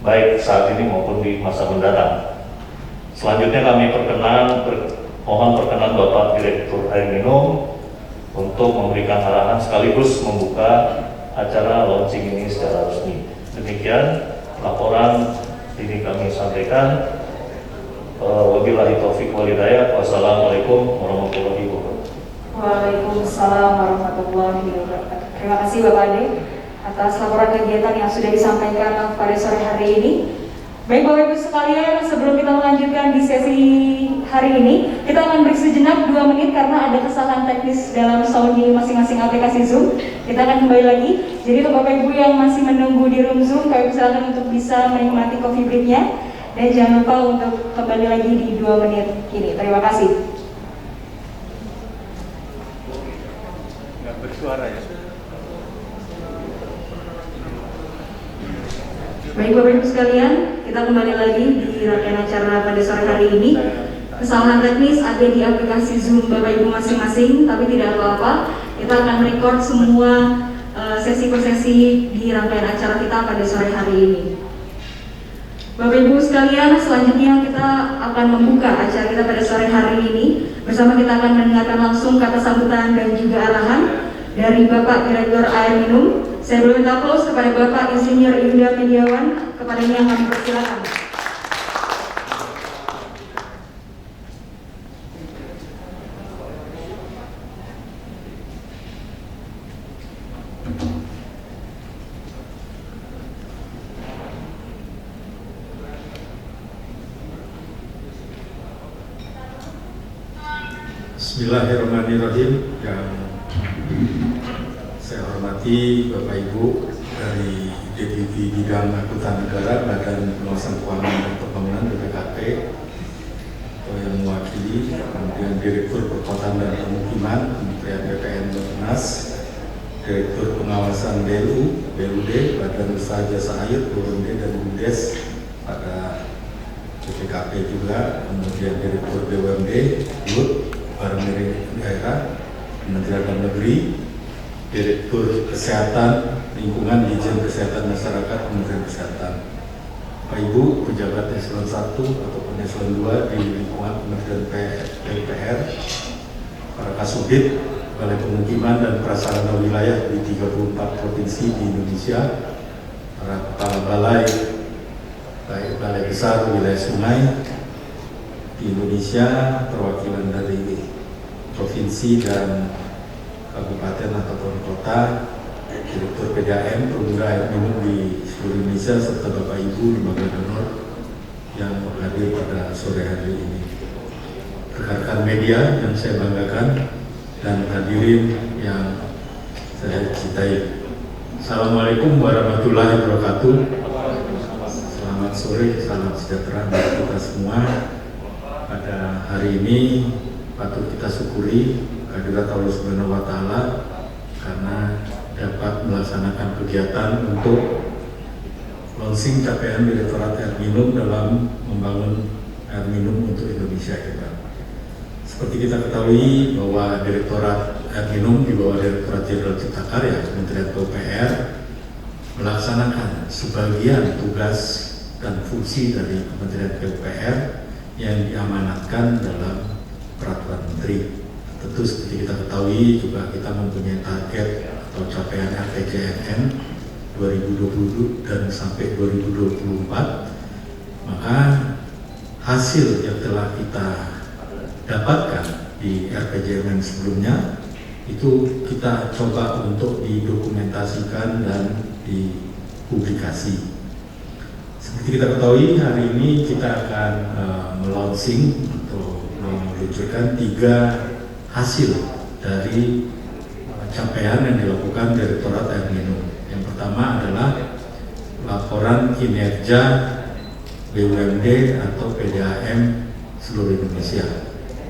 baik saat ini maupun di masa mendatang. Selanjutnya kami mohon perkenan Bapak Direktur Air Minum untuk memberikan arahan sekaligus membuka acara launching ini secara resmi. Demikian laporan ini kami sampaikan. Wabillahi taufiq wal hidayah. Wassalamualaikum warahmatullahi wabarakatuh. Waalaikumsalam warahmatullahi wabarakatuh. Terima kasih Bapak Ade atas laporan kegiatan yang sudah disampaikan pada sore hari ini. Baik Bapak Ibu sekalian, sebelum kita melanjutkan di sesi hari ini, kita akan beri sejenak 2 menit karena ada kesalahan teknis dalam sound di masing-masing aplikasi Zoom. Kita akan kembali lagi. Jadi untuk Bapak Ibu yang masih menunggu di room Zoom, kami silakan untuk bisa menikmati coffee break-nya, dan jangan lupa untuk kembali lagi di 2 menit ini. Terima kasih. Nggak bersuara ya. Baik Bapak Ibu sekalian, kita kembali lagi di rangkaian acara pada sore hari ini. Kesalahan teknis ada di aplikasi Zoom Bapak Ibu masing-masing, tapi tidak apa-apa. Kita akan record semua sesi per sesi di rangkaian acara kita pada sore hari ini. Bapak Ibu sekalian, selanjutnya kita akan membuka acara kita pada sore hari ini. Bersama kita akan mendengarkan langsung kata sambutan dan juga arahan dari Bapak Direktur Air Minum. Saya boleh minta aplaus kepada Bapak Insinyur Yuda Mediawan, kepadanya yang kami persilakan. Bismillahirrahmanirrahim. Yang saya hormati Bapak Ibu dari Deputi Bidang Akutan Negara Badan Pengawasan Keuangan dan Pembangunan BPKP atau yang mewakili, kemudian Direktur Perkotaan dan Permukiman Kementerian BPN Bappenas, Direktur Pengawasan BLU, BLUD, Badan Usaha Jasa Air, BUMD dan BUMDes pada BPKP juga, kemudian Direktur BUMD, BUD, Barang Daerah, Kementerian Dalam Negeri, Direktur Kesehatan Lingkungan Dijen Kesehatan Masyarakat Kementerian Kesehatan, Bapak Ibu pejabat eselon 1 ataupun eselon 2 di lingkungan Kementerian PUPR, para Kasubdit, Balai Pemukiman dan Prasarana Wilayah di 34 provinsi di Indonesia, para kepala balai, baik balai besar wilayah sungai di Indonesia, perwakilan dari provinsi dan kabupaten ataupun kota, Direktur PDAM, pengguna air minum di seluruh Indonesia, serta Bapak Ibu lembaga donor yang hadir pada sore hari ini. Rekan-rekan media yang saya banggakan dan hadirin yang saya cintai. Assalamualaikum warahmatullahi wabarakatuh. Selamat sore, salam sejahtera bagi kita semua. Pada hari ini patut kita syukuri kehadirat Allah Subhanahu wa Ta'ala karena dapat melaksanakan kegiatan untuk launching capaian Direktorat Air Minum dalam membangun air minum untuk Indonesia kita. Seperti kita ketahui bahwa Direktorat Air Minum di bawah Direktorat Jenderal Cipta Karya Kementerian PUPR melaksanakan sebagian tugas dan fungsi dari Kementerian PUPR yang diamanatkan dalam peraturan menteri. Tentu seperti kita ketahui juga kita mempunyai target atau capaian RPJMN 2020 dan sampai 2024, maka hasil yang telah kita dapatkan di RPJMN sebelumnya itu kita coba untuk didokumentasikan dan dipublikasi. Seperti kita ketahui hari ini kita akan melaunching atau meluncurkan 3 hasil dari capaian yang dilakukan Direktorat Air Minum. Yang pertama adalah laporan kinerja BUMD atau PDAM seluruh Indonesia.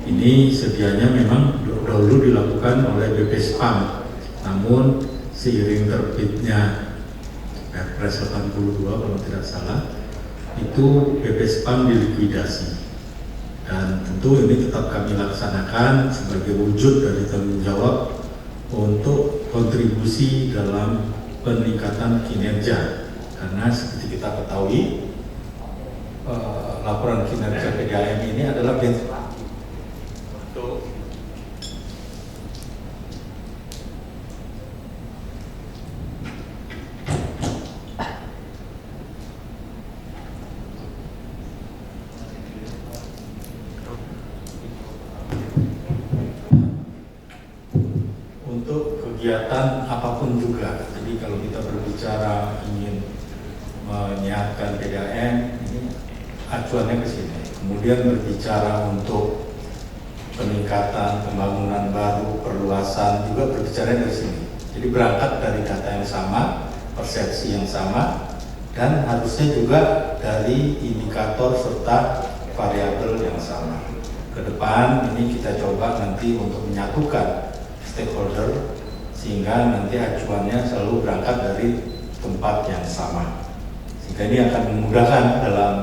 Ini sedianya memang dahulu dilakukan oleh BPSPAM, namun seiring terbitnya Perpres 82 kalau tidak salah, itu BPSPAM dilikuidasi. Dan tentu ini tetap kami laksanakan sebagai wujud dari tanggung jawab untuk kontribusi dalam peningkatan kinerja, karena seperti kita ketahui laporan kinerja PDAM ini adalah benchmark untuk kegiatan apapun juga. Jadi kalau kita berbicara ingin menyiapkan PDAM, ini acuannya ke sini. Kemudian berbicara untuk peningkatan, pembangunan baru, perluasan, juga berbicara dari sini. Jadi berangkat dari data yang sama, persepsi yang sama, dan harusnya juga dari indikator serta variabel yang sama. Ke depan ini kita coba nanti untuk menyatukan stakeholder sehingga nanti acuannya selalu berangkat dari tempat yang sama, sehingga ini akan memudahkan dalam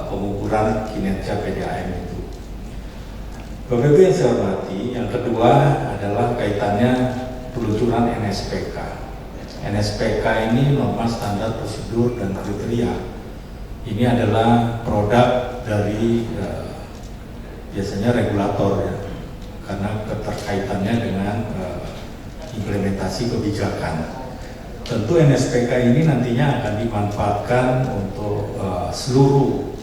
pengukuran kinerja PDAM itu. Bapak Ibu yang saya hormati, yang kedua adalah kaitannya peluncuran NSPK. NSPK ini norma standar prosedur dan kriteria. Ini adalah produk dari biasanya regulator ya, karena keterkaitannya dengan implementasi kebijakan. Tentu NSPK ini nantinya akan dimanfaatkan untuk seluruh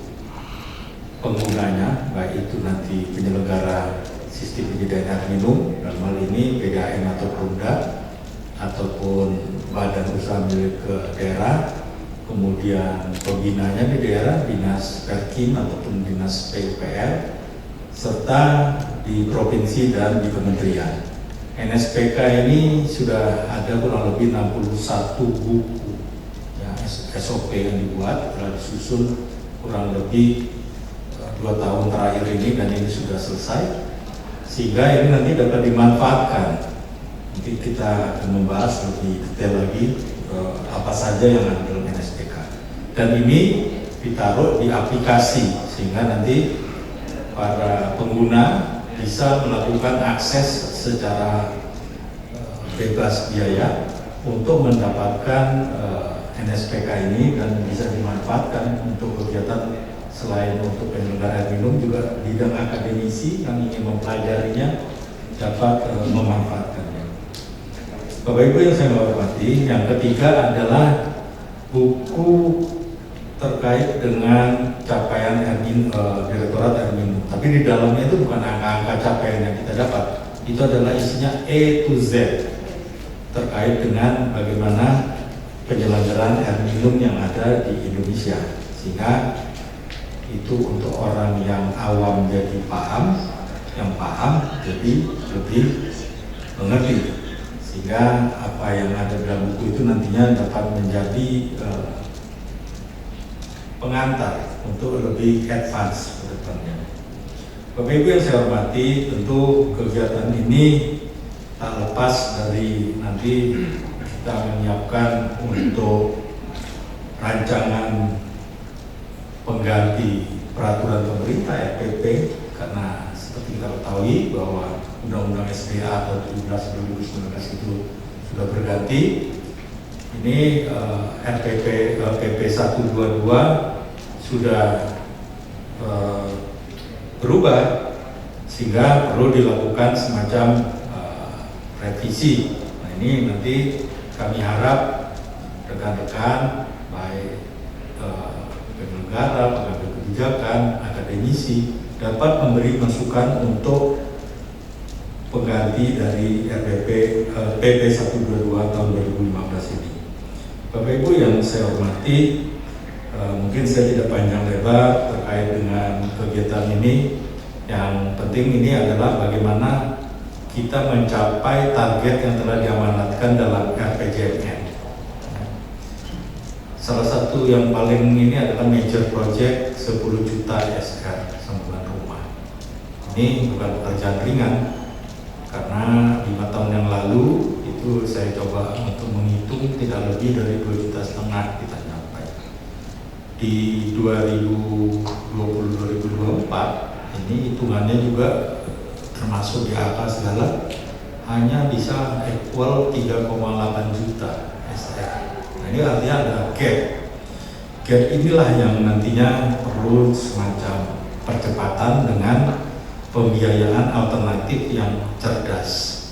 penggunanya, baik itu nanti penyelenggara sistem penyediaan air minum, dalam hal ini PDAM atau Perumda, ataupun badan usaha milik daerah, kemudian pembinanya di daerah, dinas Perkim ataupun dinas PUPR, serta di provinsi dan di kementerian. NSPK ini sudah ada kurang lebih 61 buku ya, SOP yang dibuat, telah disusun kurang lebih 2 tahun terakhir ini, dan ini sudah selesai, sehingga ini nanti dapat dimanfaatkan. Nanti kita akan membahas lebih detail lagi apa saja yang ada dalam NSPK, dan ini ditaruh di aplikasi sehingga nanti para pengguna bisa melakukan akses secara bebas biaya untuk mendapatkan NSPK ini, dan bisa dimanfaatkan untuk kegiatan selain untuk penyelenggara air minum, juga bidang akademisi yang ingin mempelajarinya dapat memanfaatkannya. Bapak Ibu yang saya hormati, yang ketiga adalah buku terkait dengan capaian Direktorat Air Minum. Tapi di dalamnya itu bukan angka-angka capaian yang kita dapat, itu adalah isinya A to Z terkait dengan bagaimana penyelenggaraan air minum yang ada di Indonesia, sehingga itu untuk orang yang awam jadi paham, yang paham jadi lebih mengerti, sehingga apa yang ada dalam buku itu nantinya dapat menjadi pengantar untuk lebih advance ke depannya. Bapak Ibu yang saya hormati, tentu kegiatan ini tak lepas dari nanti kita menyiapkan untuk rancangan pengganti peraturan pemerintah RPP, karena seperti kita ketahui bahwa Undang-Undang SPA atau 17/2019 itu sudah berganti. Ini RPP PP 122 sudah berubah, sehingga perlu dilakukan semacam revisi. Nah, ini nanti kami harap rekan-rekan baik penyelenggara, pengambil kebijakan, akademisi dapat memberi masukan untuk pengganti dari RPP PP 122 tahun 2015 ini. Bapak Ibu yang saya hormati, mungkin saya tidak panjang lebar terkait dengan kegiatan ini. Yang penting ini adalah bagaimana kita mencapai target yang telah diamanatkan dalam RPJMN. Salah satu yang paling ini adalah major project 10 juta SR sambungan rumah. Ini bukan pekerjaan ringan, karena 5 tahun yang lalu itu saya coba untuk menghitung tidak lebih dari 2,5 juta kita capai. Di 2020-2024 ini hitungannya juga termasuk di angka segala hanya bisa equal 3,8 juta SR. Nah, ini artinya ada gap. Gap inilah yang nantinya perlu semacam percepatan dengan pembiayaan alternatif yang cerdas.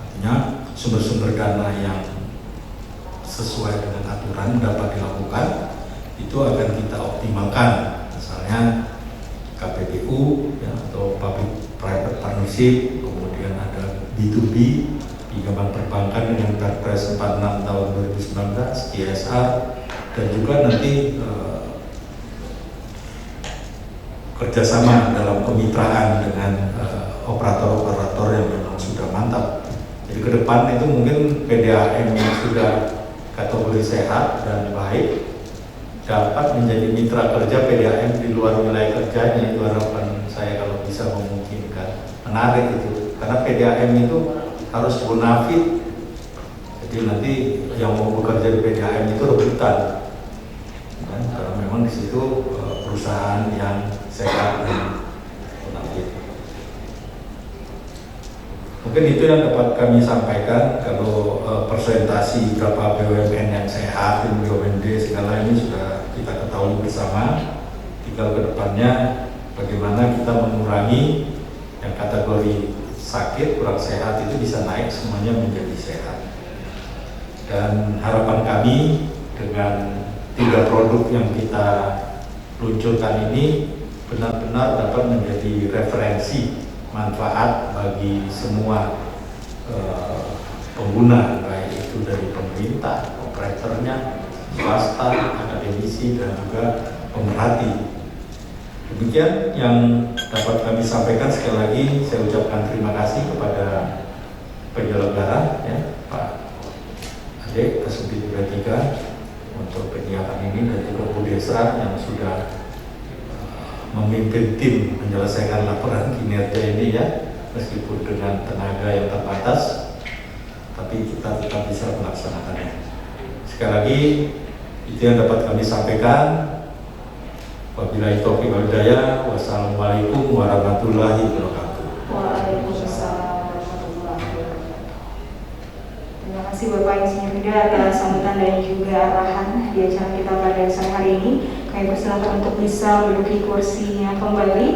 Artinya sumber-sumber dana yang sesuai dengan aturan dapat dilakukan, itu akan kita optimalkan. Misalnya KPBU ya, atau Public Private Partnership, kemudian ada B2B, pinjaman perbankan dengan Perpres 46 tahun 2019, CSR, dan juga nanti kerjasama dalam kemitraan dengan operator-operator yang memang sudah mantap. Jadi ke depan itu mungkin PDAM yang sudah kategori sehat dan baik dapat menjadi mitra kerja PDAM di luar wilayah kerjanya. Itu harapan saya kalau bisa memungkinkan. Menarik itu, karena PDAM itu harus bonafit. Jadi nanti yang mau bekerja di PDAM itu rebutan. Dan karena memang di situ perusahaan yang sehat dan bonafit. Mungkin itu yang dapat kami sampaikan. Kalau presentasi berapa BUMN yang sehat, BUMD segala ini sudah kita ketahui bersama. Tinggal ke depannya bagaimana kita mengurangi yang kategori sakit, kurang sehat itu bisa naik semuanya menjadi sehat. Dan harapan kami dengan 3 produk yang kita luncurkan ini benar-benar dapat menjadi referensi manfaat bagi semua pengguna, baik itu dari pemerintah, operatornya, swasta, akademisi, dan juga pemerhati. Demikian yang dapat kami sampaikan. Sekali lagi saya ucapkan terima kasih kepada penyelenggara, ya, Pak Ade, Kasubdit 3 untuk penyiapan ini, dan juga Bu Desa yang sudah memimpin tim menyelesaikan laporan kinerja ini, ya, meskipun dengan tenaga yang terbatas, tapi kita tetap bisa melaksanakannya. Sekali lagi itu yang dapat kami sampaikan. Wabillahi taufiq wal hidayah. Wassalamualaikum warahmatullahi wabarakatuh. Waalaikumsalam warahmatullahi wabarakatuh. Terima kasih Bapak Insinyur Huda atas sambutan dan juga arahan di acara kita pada sore hari ini. Kami persilakan untuk bisa menduduki kursinya kembali.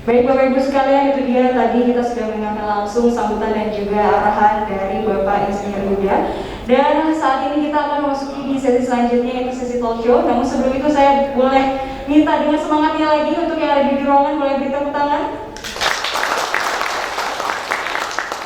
Baik Bapak Ibu sekalian, itu dia tadi kita sudah mendengarkan langsung sambutan dan juga arahan dari Bapak Insinyur Huda. Dan saat ini kita akan memasuki di sesi selanjutnya, yaitu sesi talk show. Namun sebelum itu saya boleh minta dengan semangatnya lagi untuk yang ada di ruangan boleh beri tepuk tangan.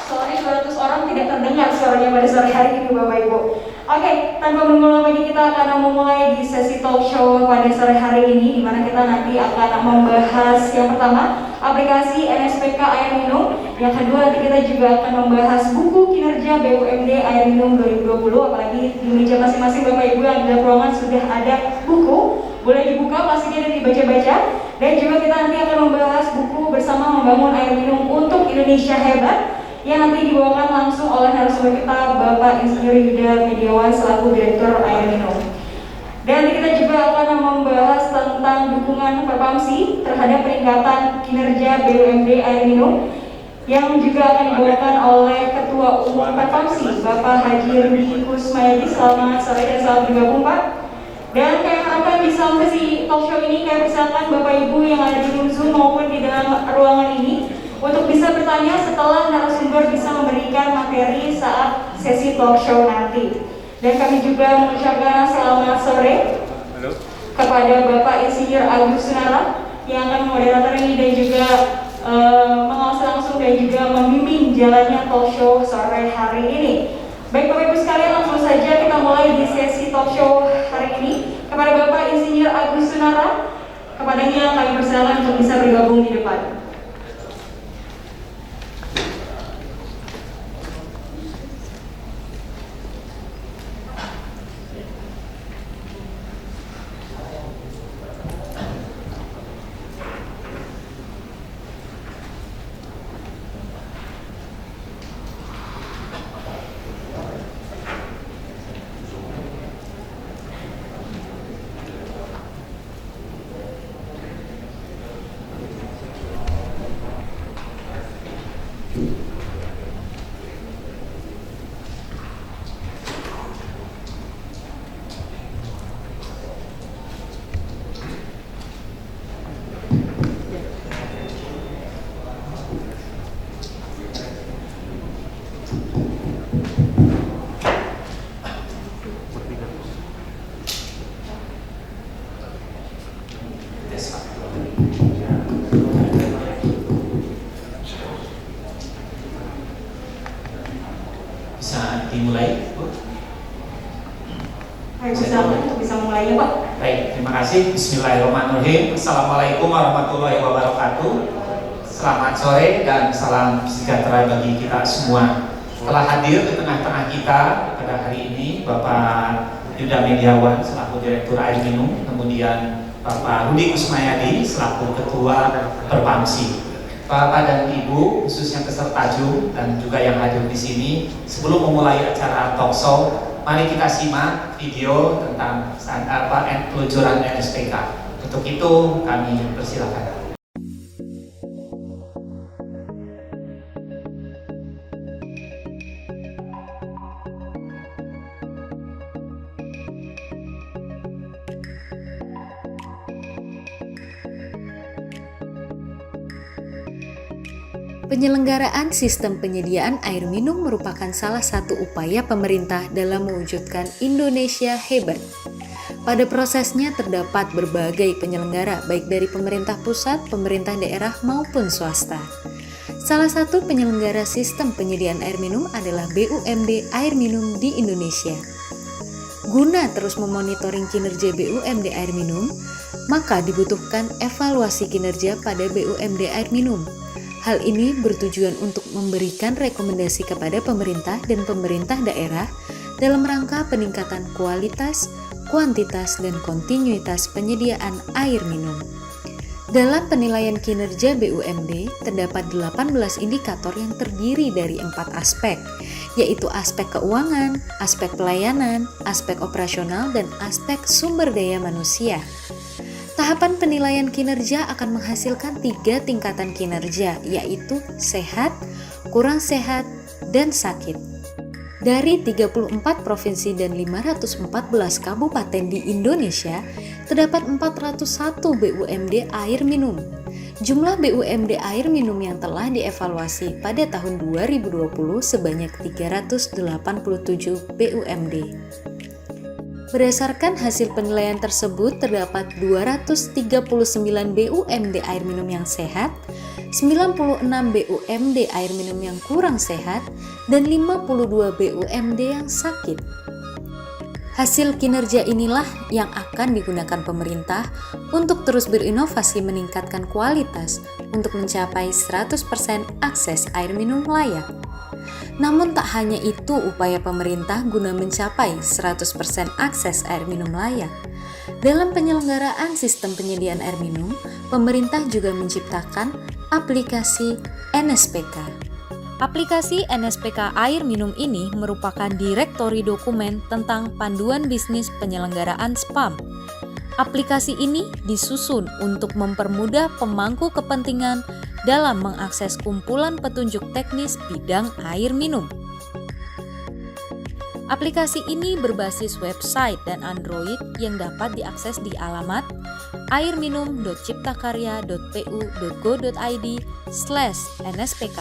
Soalnya 200 orang tidak terdengar suaranya pada sore hari ini Bapak Ibu. Oke, tanpa menunggu lama lagi kita akan memulai di sesi talk show pada sore hari ini, di mana kita nanti akan membahas yang pertama aplikasi NSPK air minum, yang kedua nanti kita juga akan membahas buku kinerja BUMD air minum 2020. Apalagi di meja masing-masing Bapak Ibu yang di ruangan sudah ada buku, boleh dibuka pastinya dan dibaca-baca. Dan juga kita nanti akan membahas buku bersama membangun air minum untuk Indonesia Hebat, yang nanti dibawakan langsung oleh narasumber kita Bapak Insinyur Yuda Mediawan selaku Direktur Air Minum. Dan kita juga akan membahas tentang dukungan Perpamsi terhadap peningkatan kinerja BUMD Air Minum, yang juga akan dibawakan oleh Ketua Umum Perpamsi Bapak Haji Rudi Kusmayadi. Selamat sore dan selamat bergabung Pak. Dan kami harapkan di sesi talk show ini kami persilakan Bapak Ibu yang ada di Zoom maupun di dalam ruangan ini untuk bisa bertanya setelah narasumber bisa memberikan materi saat sesi talk show nanti. Dan kami juga mengucapkan selamat sore kepada Bapak Insinyur Agus Sunara yang akan memoderator ini dan juga mengawasi langsung dan juga membimbing jalannya talk show sore hari ini. Baik Bapak Ibu sekalian, langsung saja kita mulai di sesi talk show hari ini. Kepada Bapak Insinyur Agus Sunara, kepadanya kami persilakan untuk bisa bergabung di depan. Dimulai, Bu. Baik, untuk bisa mulai ya Pak. Baik, terima kasih. Bismillahirrahmanirrahim. Assalamualaikum warahmatullahi wabarakatuh. Selamat sore dan salam sejahtera bagi kita semua. Telah hadir di tengah-tengah kita pada hari ini Bapak Yuda Mediawan selaku Direktur Air Minum, kemudian Bapak Rudi Kusmayadi selaku Ketua Perpamsi. Bapak dan Ibu, khususnya peserta Zoom dan juga yang hadir di sini, sebelum memulai acara talk show, mari kita simak video tentang peluncuran NSPK. Untuk itu kami persilakan. Penyelenggaraan sistem penyediaan air minum merupakan salah satu upaya pemerintah dalam mewujudkan Indonesia Hebat. Pada prosesnya terdapat berbagai penyelenggara, baik dari pemerintah pusat, pemerintah daerah, maupun swasta. Salah satu penyelenggara sistem penyediaan air minum adalah BUMD Air Minum di Indonesia. Guna terus memonitoring kinerja BUMD air minum, maka dibutuhkan evaluasi kinerja pada BUMD air minum. Hal ini bertujuan untuk memberikan rekomendasi kepada pemerintah dan pemerintah daerah dalam rangka peningkatan kualitas, kuantitas, dan kontinuitas penyediaan air minum. Dalam penilaian kinerja BUMD, terdapat 18 indikator yang terdiri dari 4 aspek, yaitu aspek keuangan, aspek pelayanan, aspek operasional, dan aspek sumber daya manusia. Tahapan penilaian kinerja akan menghasilkan 3 tingkatan kinerja, yaitu sehat, kurang sehat, dan sakit. Dari 34 provinsi dan 514 kabupaten di Indonesia, terdapat 401 BUMD air minum. Jumlah BUMD air minum yang telah dievaluasi pada tahun 2020 sebanyak 387 BUMD. Berdasarkan hasil penilaian tersebut, terdapat 239 BUMD air minum yang sehat, 96 BUMD air minum yang kurang sehat, dan 52 BUMD yang sakit. Hasil kinerja inilah yang akan digunakan pemerintah untuk terus berinovasi meningkatkan kualitas untuk mencapai 100% akses air minum layak. Namun tak hanya itu upaya pemerintah guna mencapai 100% akses air minum layak. Dalam penyelenggaraan sistem penyediaan air minum, pemerintah juga menciptakan aplikasi NSPK. Aplikasi NSPK Air Minum ini merupakan direktori dokumen tentang panduan bisnis penyelenggaraan SPAM. Aplikasi ini disusun untuk mempermudah pemangku kepentingan dalam mengakses kumpulan petunjuk teknis bidang air minum. Aplikasi ini berbasis website dan Android yang dapat diakses di alamat airminum.ciptakarya.pu.go.id/nspk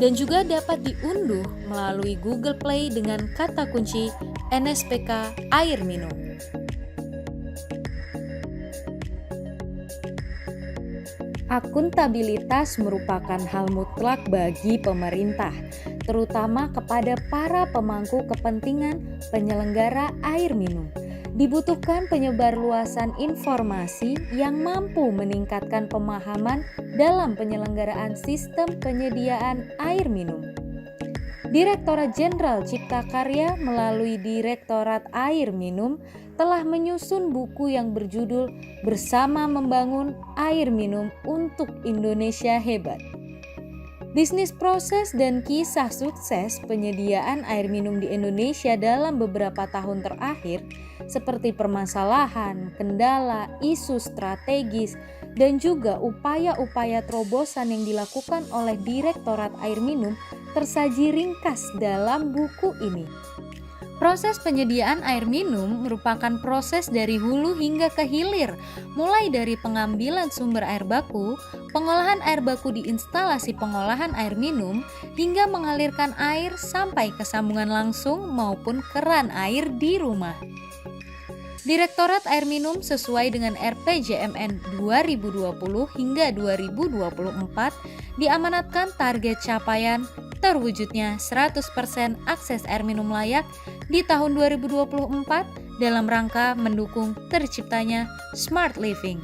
dan juga dapat diunduh melalui Google Play dengan kata kunci NSPK Air Minum. Akuntabilitas merupakan hal mutlak bagi pemerintah, terutama kepada para pemangku kepentingan penyelenggara air minum. Dibutuhkan penyebarluasan informasi yang mampu meningkatkan pemahaman dalam penyelenggaraan sistem penyediaan air minum. Direktorat Jenderal Cipta Karya melalui Direktorat Air Minum telah menyusun buku yang berjudul Bersama Membangun Air Minum untuk Indonesia Hebat. Bisnis proses dan kisah sukses penyediaan air minum di Indonesia dalam beberapa tahun terakhir seperti permasalahan, kendala, isu strategis, dan juga upaya-upaya terobosan yang dilakukan oleh Direktorat Air Minum tersaji ringkas dalam buku ini. Proses penyediaan air minum merupakan proses dari hulu hingga ke hilir, mulai dari pengambilan sumber air baku, pengolahan air baku di instalasi pengolahan air minum, hingga mengalirkan air sampai ke sambungan langsung maupun keran air di rumah. Direktorat Air Minum sesuai dengan RPJMN 2020 hingga 2024 diamanatkan target capaian terwujudnya 100% akses air minum layak di tahun 2024 dalam rangka mendukung terciptanya Smart Living.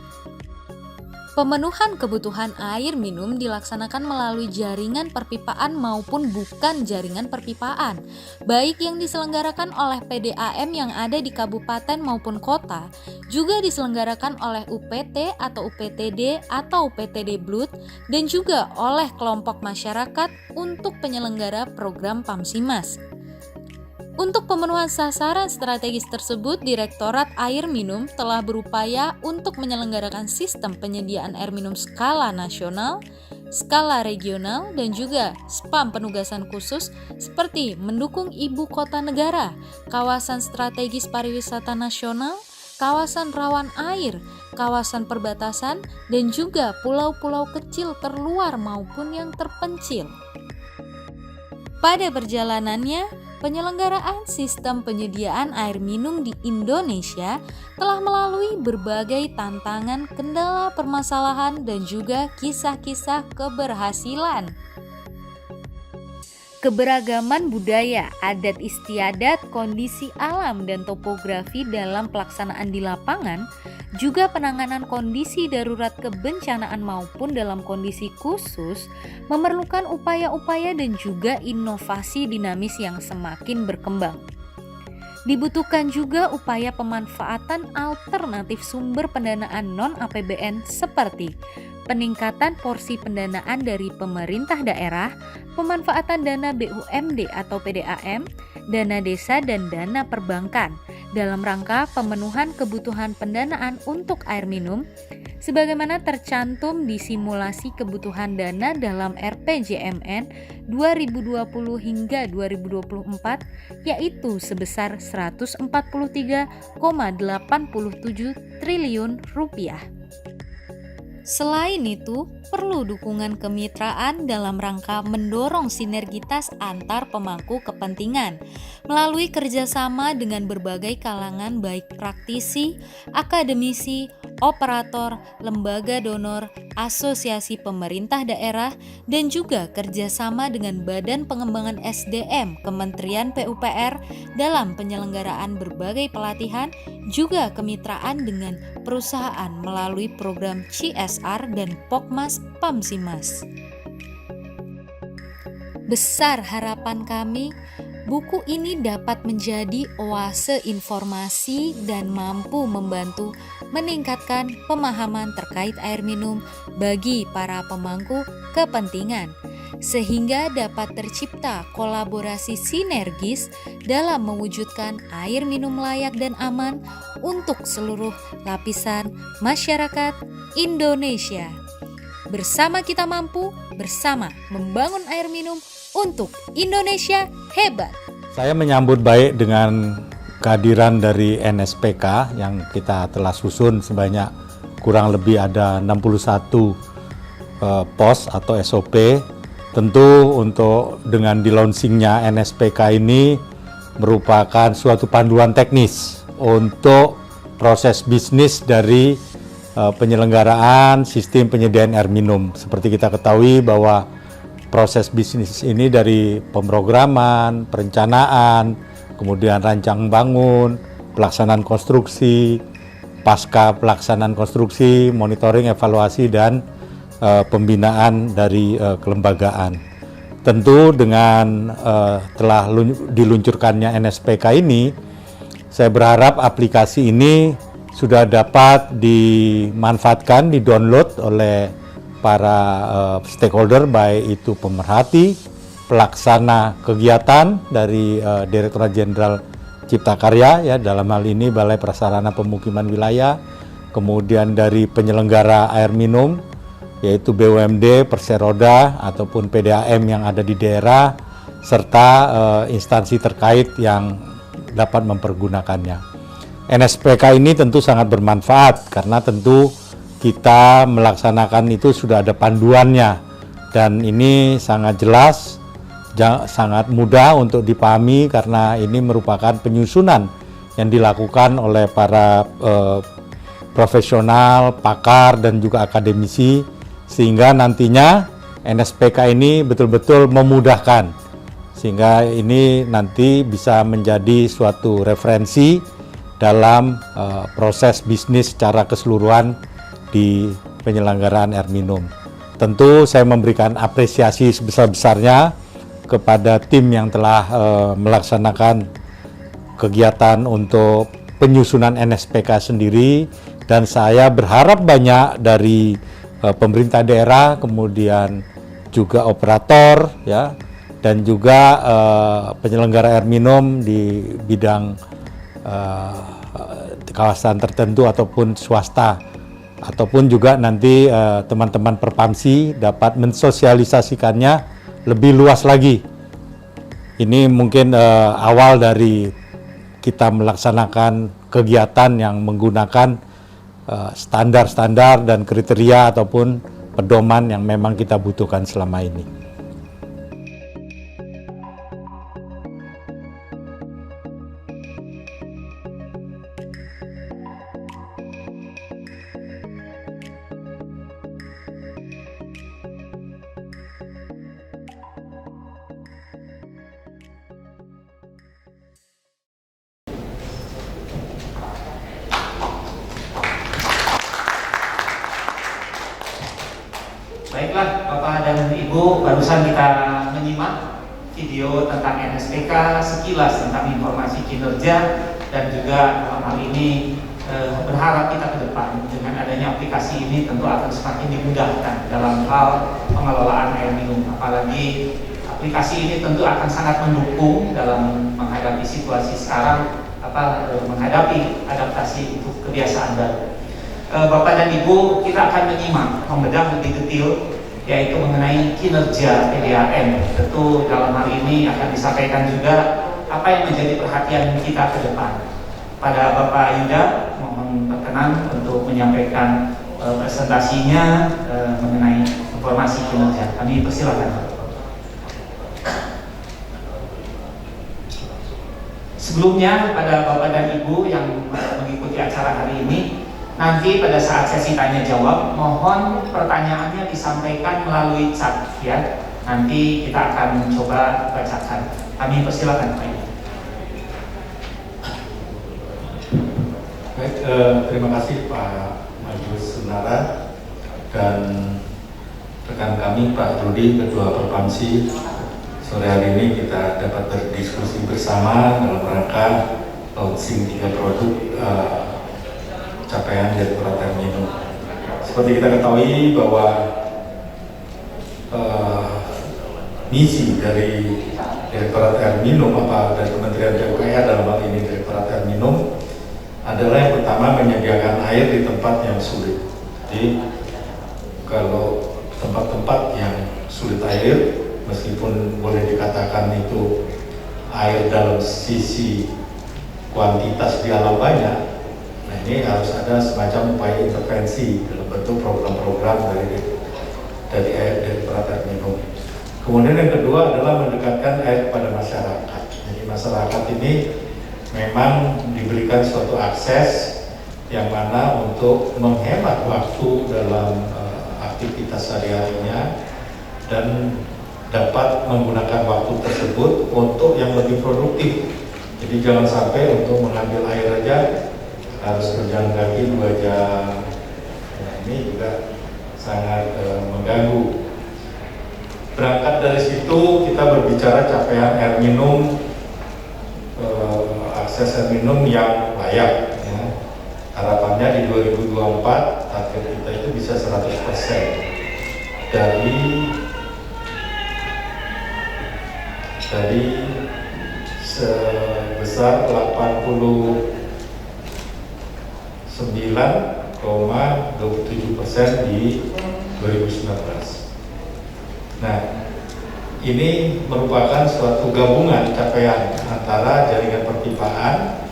Pemenuhan kebutuhan air minum dilaksanakan melalui jaringan perpipaan maupun bukan jaringan perpipaan, baik yang diselenggarakan oleh PDAM yang ada di kabupaten maupun kota, juga diselenggarakan oleh UPT atau UPTD atau UPTD Blut, dan juga oleh kelompok masyarakat untuk penyelenggara program PAMSIMAS. Untuk pemenuhan sasaran strategis tersebut, Direktorat Air Minum telah berupaya untuk menyelenggarakan sistem penyediaan air minum skala nasional, skala regional, dan juga SPAM penugasan khusus seperti mendukung ibu kota negara, kawasan strategis pariwisata nasional, kawasan rawan air, kawasan perbatasan, dan juga pulau-pulau kecil terluar maupun yang terpencil. Pada perjalanannya, penyelenggaraan sistem penyediaan air minum di Indonesia telah melalui berbagai tantangan, kendala, permasalahan, dan juga kisah-kisah keberhasilan. Keberagaman budaya, adat istiadat, kondisi alam, dan topografi dalam pelaksanaan di lapangan, juga penanganan kondisi darurat kebencanaan maupun dalam kondisi khusus, memerlukan upaya-upaya dan juga inovasi dinamis yang semakin berkembang. Dibutuhkan juga upaya pemanfaatan alternatif sumber pendanaan non-APBN seperti peningkatan porsi pendanaan dari pemerintah daerah, pemanfaatan dana BUMD atau PDAM, dana desa dan dana perbankan dalam rangka pemenuhan kebutuhan pendanaan untuk air minum sebagaimana tercantum di simulasi kebutuhan dana dalam RPJMN 2020 hingga 2024 yaitu sebesar 143,87 triliun rupiah. Selain itu, perlu dukungan kemitraan dalam rangka mendorong sinergitas antar pemangku kepentingan melalui kerjasama dengan berbagai kalangan baik praktisi, akademisi, operator, lembaga donor, asosiasi pemerintah daerah, dan juga kerjasama dengan Badan Pengembangan SDM Kementerian PUPR dalam penyelenggaraan berbagai pelatihan, juga kemitraan dengan perusahaan melalui program CSR dan Pokmas Pamsimas. Besar harapan kami, buku ini dapat menjadi oase informasi dan mampu membantu meningkatkan pemahaman terkait air minum bagi para pemangku kepentingan, sehingga dapat tercipta kolaborasi sinergis dalam mewujudkan air minum layak dan aman untuk seluruh lapisan masyarakat Indonesia. Bersama kita mampu, bersama membangun air minum untuk Indonesia hebat. Saya menyambut baik dengan kehadiran dari NSPK yang kita telah susun sebanyak kurang lebih ada 61 pos atau SOP. Tentu untuk dengan di-launchingnya NSPK ini merupakan suatu panduan teknis untuk proses bisnis dari penyelenggaraan sistem penyediaan air minum. Seperti kita ketahui bahwa proses bisnis ini dari pemrograman, perencanaan, kemudian rancang bangun, pelaksanaan konstruksi, pasca pelaksanaan konstruksi, monitoring, evaluasi, dan pembinaan dari kelembagaan. Tentu dengan telah diluncurkannya NSPK ini, saya berharap aplikasi ini sudah dapat dimanfaatkan, di-download oleh para stakeholder, baik itu pemerhati, pelaksana kegiatan dari Direktorat Jenderal Cipta Karya, ya, dalam hal ini Balai Prasarana Pemukiman Wilayah, kemudian dari penyelenggara air minum, yaitu BUMD, Perseroda, ataupun PDAM yang ada di daerah, serta instansi terkait yang dapat mempergunakannya. NSPK ini tentu sangat bermanfaat karena tentu kita melaksanakan itu sudah ada panduannya dan ini sangat jelas, sangat mudah untuk dipahami karena ini merupakan penyusunan yang dilakukan oleh para profesional, pakar, dan juga akademisi, sehingga nantinya NSPK ini betul-betul memudahkan, sehingga ini nanti bisa menjadi suatu referensi dalam proses bisnis secara keseluruhan di penyelenggaraan air minum. Tentu saya memberikan apresiasi sebesar-besarnya kepada tim yang telah melaksanakan kegiatan untuk penyusunan NSPK sendiri, dan saya berharap banyak dari pemerintah daerah, kemudian juga operator, ya, dan juga penyelenggara air minum di bidang kawasan tertentu ataupun swasta, ataupun juga nanti teman-teman Perpamsi dapat mensosialisasikannya lebih luas lagi. Ini mungkin awal dari kita melaksanakan kegiatan yang menggunakan standar-standar dan kriteria ataupun pedoman yang memang kita butuhkan selama ini. Ibu, barusan kita menyimak video tentang NSPK, sekilas tentang informasi kinerja, dan juga dalam hal ini berharap kita ke depan dengan adanya aplikasi ini tentu akan semakin dimudahkan dalam hal pengelolaan air minum. Apalagi aplikasi ini tentu akan sangat mendukung dalam menghadapi situasi sekarang, menghadapi adaptasi untuk kebiasaan baru. Bapak dan Ibu, kita akan menyimak, membedah lebih detail, yaitu mengenai kinerja PDAM. Tentu dalam hal ini akan disampaikan juga apa yang menjadi perhatian kita ke depan. Pada Bapak Yuda, mohon berkenan untuk menyampaikan presentasinya mengenai informasi kinerja. Kami persilakan. Sebelumnya, pada Bapak dan Ibu yang mengikuti acara hari ini, nanti pada saat sesi tanya jawab, mohon pertanyaannya disampaikan melalui chat, ya. Nanti kita akan coba bacakan. Kami persilakan, Pak. Baik, terima kasih Pak Agus Sunara dan rekan kami Pak Rudi, Ketua Perpamsi. Sore hari ini kita dapat berdiskusi bersama dalam rangka launching 3 produk capaian Direktorat Air Minum. Seperti kita ketahui bahwa misi dari Direktorat Air Minum dari Kementerian PUPR dalam hal ini Direktorat Air Minum adalah yang pertama menyediakan air di tempat yang sulit. Jadi kalau tempat-tempat yang sulit air, meskipun boleh dikatakan itu air dalam sisi kuantitas di alam banyak, nah ini harus ada semacam upaya intervensi dalam bentuk program-program dari Direktorat Air Minum. Kemudian yang kedua adalah mendekatkan air kepada masyarakat. Jadi masyarakat ini memang diberikan suatu akses yang mana untuk menghemat waktu dalam aktivitas sehari-harinya dan dapat menggunakan waktu tersebut untuk yang lebih produktif. Jadi jangan sampai untuk mengambil air aja harus berjalan kaki 2 jam. Nah, ini juga sangat mengganggu. Berangkat dari situ kita berbicara capaian air minum, akses air minum yang layak. Ya. Harapannya di 2024 target kita itu bisa 100% dari sebesar 89,27% di 2019. Nah, ini merupakan suatu gabungan capaian antara jaringan perpipaan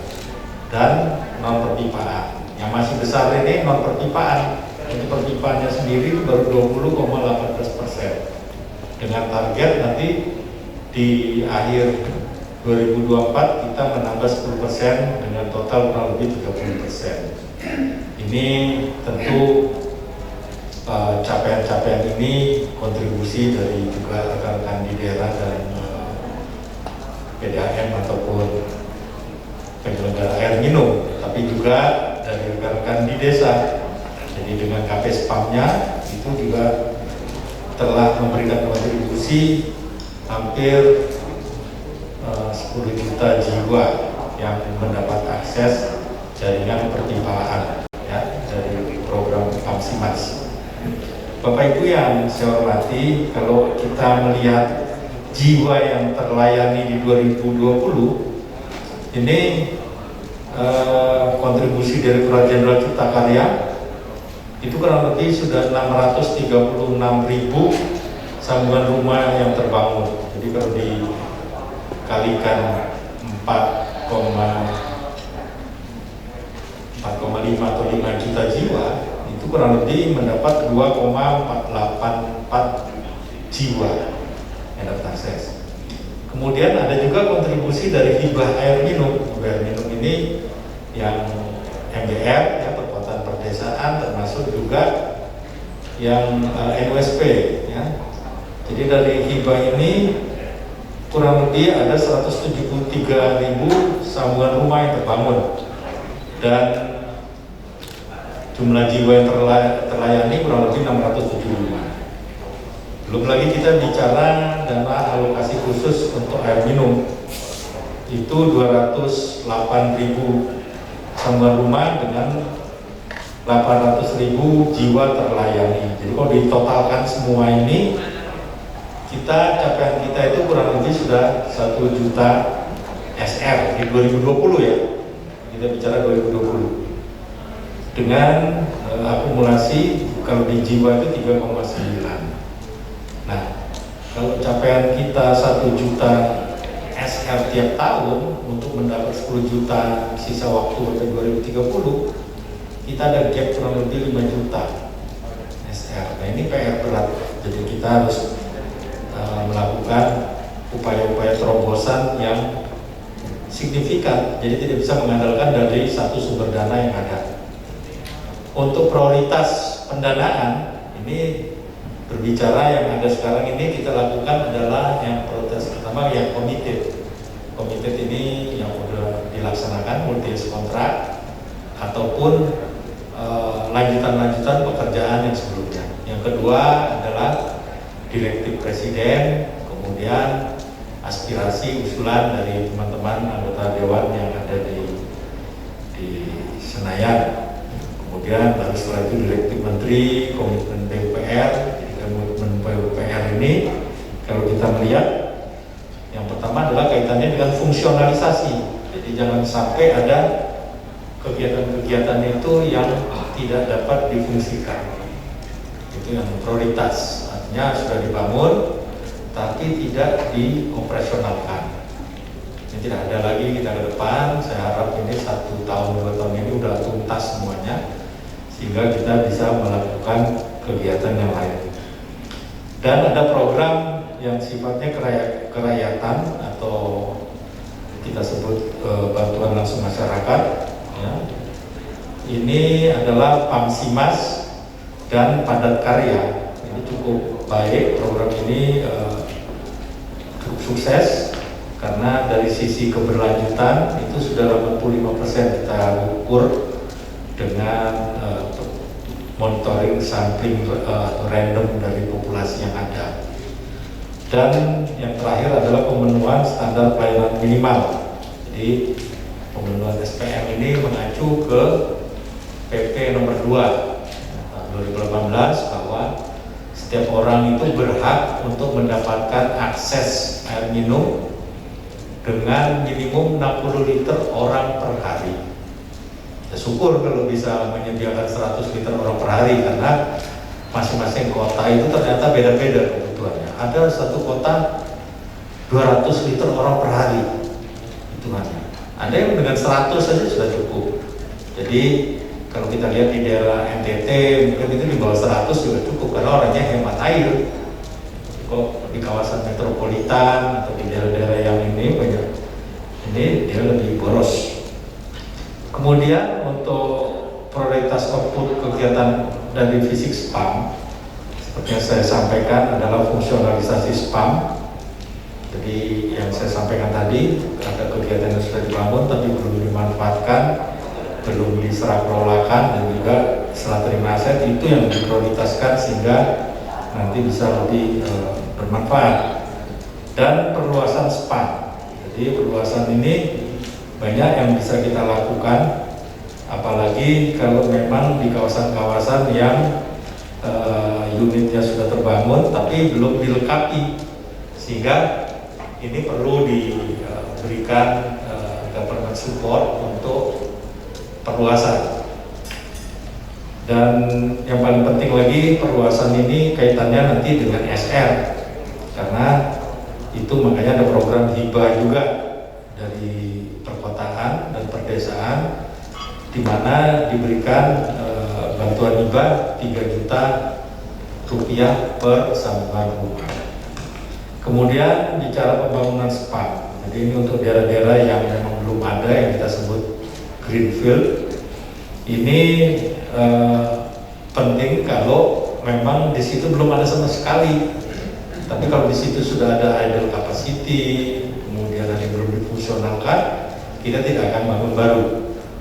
dan non perpipaan. Yang masih besar ini non perpipaan. Untuk perpipaannya sendiri itu baru 20,18%. Dengan target nanti di akhir 2024 kita menambah 10% dengan total kurang lebih 30%. Ini tentu capaian-capaian ini kontribusi dari juga rekan-rekan di daerah dan PDAM ataupun penyelenggara air minum, tapi juga dari rekan-rekan di desa. Jadi dengan KP-SPAM-nya itu juga telah memberikan kontribusi hampir 10 juta jiwa yang mendapat akses jaringan perpipaan ya, dari program PAMSIMAS. Bapak Ibu yang saya hormati, kalau kita melihat jiwa yang terlayani di 2020, ini kontribusi Direktorat Jenderal Cipta Karya itu kurang lebih sudah 636.000 sambungan rumah yang terbangun. Jadi kalau dikalikan 4,5 atau 5 juta jiwa, itu kurang lebih mendapat 2,484 jiwa yang dapat akses. Kemudian ada juga kontribusi dari hibah air minum. Air minum ini yang MBR, ya, perkuatan perdesaan, termasuk juga yang NUSP. Ya. Jadi dari hibah ini kurang lebih ada 173.000 sambungan rumah yang terbangun dan jumlah jiwa yang terlayani kurang lebih 675. Belum lagi kita bicara dana alokasi khusus untuk air minum. Itu 208.000 sambungan rumah dengan 800.000 jiwa terlayani. Jadi kalau ditotalkan semua ini, capaian kita itu kurang lebih sudah 1 juta SR di 2020 ya. Kita bicara 2020. Dengan akumulasi kalau di jiwa itu 3,9. Nah, kalau capaian kita 1 juta SR tiap tahun untuk mendapat 10 juta sisa waktu sampai 2030, kita ada gap kurang lebih 5 juta SR. Nah, ini PR berat. Jadi kita harus melakukan upaya-upaya terobosan yang signifikan. Jadi tidak bisa mengandalkan dari satu sumber dana yang ada. Untuk prioritas pendanaan, ini berbicara yang ada sekarang ini kita lakukan adalah yang prioritas pertama yang committed. Committed ini yang sudah dilaksanakan multi-year kontrak ataupun lanjutan-lanjutan pekerjaan yang sebelumnya. Yang kedua adalah direktif presiden, kemudian aspirasi usulan dari teman-teman anggota dewan yang ada di Senayan. Kemudian baru setelah itu direktif menteri, komitmen PUPR. Jadi komitmen PUPR ini kalau kita melihat yang pertama adalah kaitannya dengan fungsionalisasi. Jadi jangan sampai ada kegiatan-kegiatan itu yang tidak dapat difungsikan. Itu yang prioritas. Artinya sudah dibangun tapi tidak dioperasionalkan. Ini tidak ada lagi kita ke depan. Saya harap ini 1 tahun 2 tahun ini udah tuntas semuanya, sehingga kita bisa melakukan kegiatan yang lain. Dan ada program yang sifatnya kerakyatan atau kita sebut bantuan langsung masyarakat. Ya. Ini adalah Pamsimas dan Padat Karya. Ini cukup baik, program ini cukup sukses karena dari sisi keberlanjutan itu sudah 85% kita ukur dengan monitoring sampling random dari populasi yang ada. Dan yang terakhir adalah pemenuhan standar pelayanan minimal. Jadi pemenuhan SPM ini mengacu ke PP nomor 2 tahun 2018 bahwa setiap orang itu berhak untuk mendapatkan akses air minum dengan minimum 60 liter orang per hari. Ya, syukur kalau bisa menyediakan 100 liter orang per hari, karena masing-masing kota itu ternyata beda-beda kebutuhannya. Ada satu kota 200 liter orang per hari hitungannya. Ada yang dengan 100 saja sudah cukup. Jadi kalau kita lihat di daerah NTT mungkin itu di bawah 100 juga cukup karena orangnya hemat air. Kok di kawasan metropolitan atau di daerah-daerah yang ini banyak, ini dia lebih boros. Kemudian untuk prioritas output kegiatan dari fisik SPAM, seperti yang saya sampaikan adalah fungsionalisasi SPAM. Jadi yang saya sampaikan tadi, ada kegiatan yang sudah dibangun tapi belum dimanfaatkan, belum diserap kelolakan, dan juga setelah terima aset itu yang diprioritaskan sehingga nanti bisa lebih bermanfaat. Dan perluasan SPAM. Jadi perluasan ini banyak yang bisa kita lakukan, apalagi kalau memang di kawasan-kawasan yang unitnya sudah terbangun tapi belum dilengkapi, sehingga ini perlu diberikan government support untuk perluasan. Dan yang paling penting lagi, perluasan ini kaitannya nanti dengan SR, karena itu makanya ada program hibah juga dari perkotaan dan perdesaan, di mana diberikan bantuan hibah 3 juta rupiah per sambungan rumah. Kemudian bicara pembangunan SPAM, jadi ini untuk daerah-daerah yang memang belum ada, yang kita sebut greenfield. Ini penting kalau memang di situ belum ada sama sekali. Tapi kalau di situ sudah ada idle capacity, kemudian ada yang belum difungsionalkan, kita tidak akan bangun baru.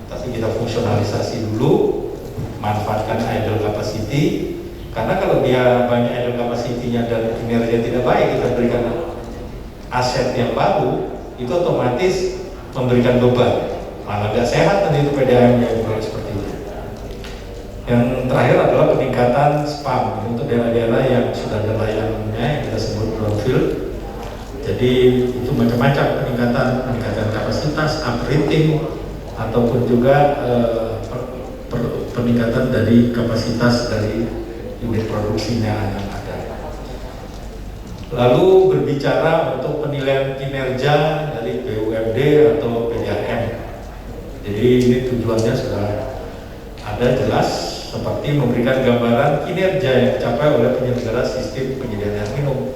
Tapi kita fungsionalisasi dulu, manfaatkan idle capacity. Karena kalau dia banyak idle capacity-nya dan kinerja tidak baik, kita berikan aset yang baru, itu otomatis memberikan beban. Malah nggak sehat nanti itu PDAM-nya seperti itu. Yang terakhir adalah peningkatan spam untuk daerah-daerah yang sudah ada layanannya yang kita sebut brownfield. Jadi itu macam-macam peningkatan kapasitas, uprating, ataupun juga peningkatan dari kapasitas dari unit produksinya yang ada. Lalu berbicara untuk penilaian kinerja dari BUMD atau PDAM. Jadi ini tujuannya sudah ada jelas, seperti memberikan gambaran kinerja yang dicapai oleh penyelenggara sistem penyediaan air minum.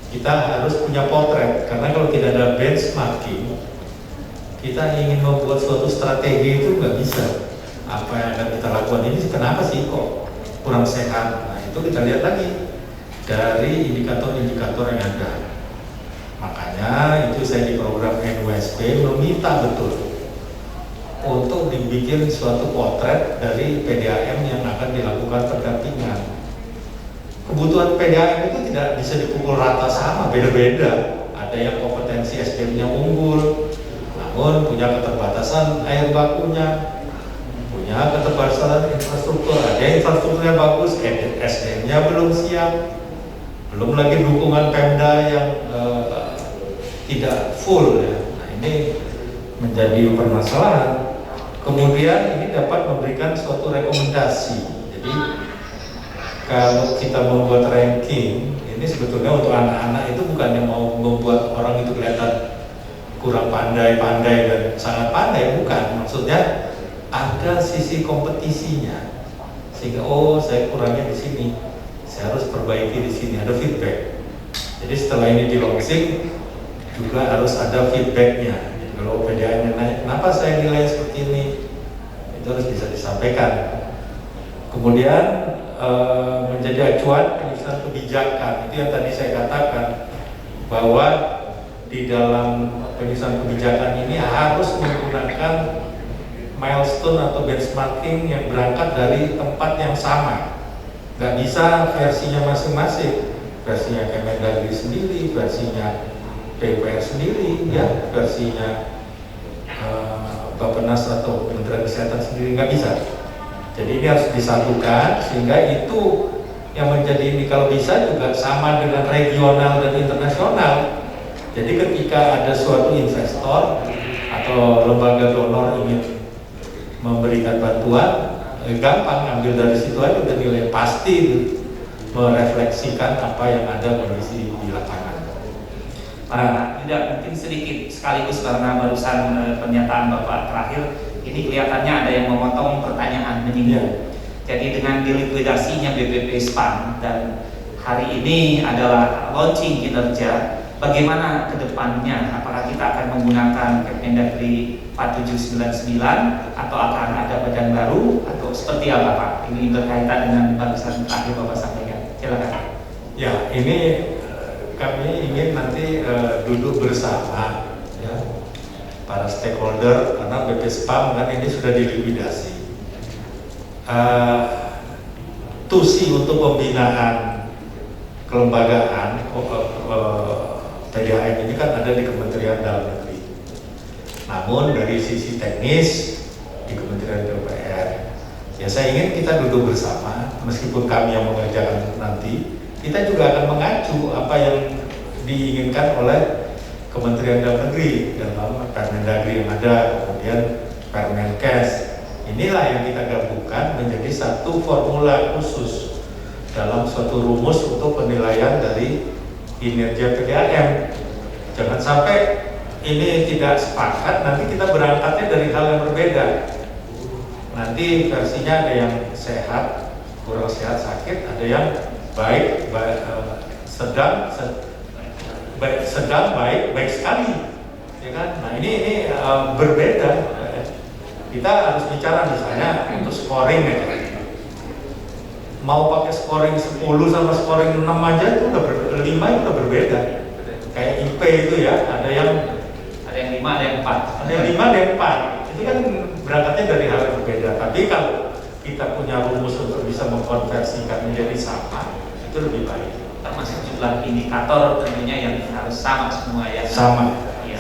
Kita harus punya potret, karena kalau tidak ada benchmarking, kita ingin membuat suatu strategi itu nggak bisa. Apa yang akan kita lakukan ini kenapa sih kok kurang sehat? Nah itu kita lihat lagi dari indikator-indikator yang ada. Makanya itu saya di program NWSP meminta betul untuk dibikin suatu potret dari PDAM yang akan dilakukan pendampingan. Kebutuhan PDAM itu tidak bisa dipukul rata sama, beda-beda. Ada yang kompetensi SDM-nya unggul, namun punya keterbatasan air bakunya, punya keterbatasan infrastruktur. Ada yang infrastrukturnya bagus, SDM-nya belum siap, belum lagi dukungan Pemda yang tidak full. Ya. Nah ini menjadi permasalahan. Kemudian ini dapat memberikan suatu rekomendasi. Jadi kalau kita membuat ranking, ini sebetulnya untuk anak-anak itu bukan yang mau membuat orang itu kelihatan kurang pandai-pandai dan sangat pandai, bukan. Maksudnya ada sisi kompetisinya, sehingga oh saya kurangnya di sini, saya harus perbaiki di sini, ada feedback. Jadi setelah ini di launching juga harus ada feedbacknya. Jadi kalau PDA-nya naik, kenapa saya nilai seperti ini, itu harus bisa disampaikan. Kemudian menjadi acuan penyusunan kebijakan, itu yang tadi saya katakan bahwa di dalam penyusunan kebijakan ini harus menggunakan milestone atau benchmarking yang berangkat dari tempat yang sama. Nggak bisa versinya masing-masing, versinya Kemendagri sendiri, versinya PUPR sendiri, ya, versinya Bappenas atau Kementerian Kesehatan sendiri, nggak bisa. Jadi ini harus disatukan sehingga itu yang menjadi ini kalau bisa juga sama dengan regional dan internasional. Jadi ketika ada suatu investor atau lembaga donor ingin memberikan bantuan, gampang ambil dari situ aja udah nilai pasti merefleksikan apa yang ada kondisi di lapangan. Tidak mungkin sedikit sekaligus karena barusan pernyataan Bapak terakhir ini kelihatannya ada yang memotong pertanyaan menyinggung. Jadi dengan dilikuidasinya BPP SPAM dan hari ini adalah launching kinerja, bagaimana ke depannya? Apakah kita akan menggunakan Kemendagri 4799 atau akan ada badan baru atau seperti apa Pak? Ini berkaitan dengan barusan terakhir Bapak sampaikan. Silakan. Ya, ini kami ingin nanti duduk bersama ya, para stakeholder karena BP SPAM kan ini sudah dilikuidasi. Tusi untuk pembinaan kelembagaan PDAM ini kan ada di Kementerian Dalam Negeri. Namun dari sisi teknis di Kementerian PUPR, ya saya ingin kita duduk bersama, meskipun kami yang mengerjakan nanti, kita juga akan mengacu apa yang diinginkan oleh Kementerian Dalam Negeri dalam Permendagri yang ada, kemudian Permenkes. Inilah yang kita gabungkan menjadi satu formula khusus dalam suatu rumus untuk penilaian dari kinerja PDAM. Jangan sampai ini tidak sepakat, nanti kita berangkatnya dari hal yang berbeda. Nanti versinya ada yang sehat, kurang sehat, sakit, ada yang baik, sedang, baik sekali, ya kan? Nah ini berbeda. Kita harus bicara misalnya untuk scoring ya. Mau pakai scoring 10 sama scoring 6 aja itu udah 5 itu udah berbeda. Kayak IP itu ya, ada yang 5, ada yang 4. Ada yang 5, ada yang 4. Itu kan berangkatnya dari hal yang berbeda. Tapi kalau kita punya rumus untuk bisa mengkonversikan menjadi sama, itu lebih baik. Termasuk jumlah indikator tentunya yang harus sama semua ya. Sama. Iya.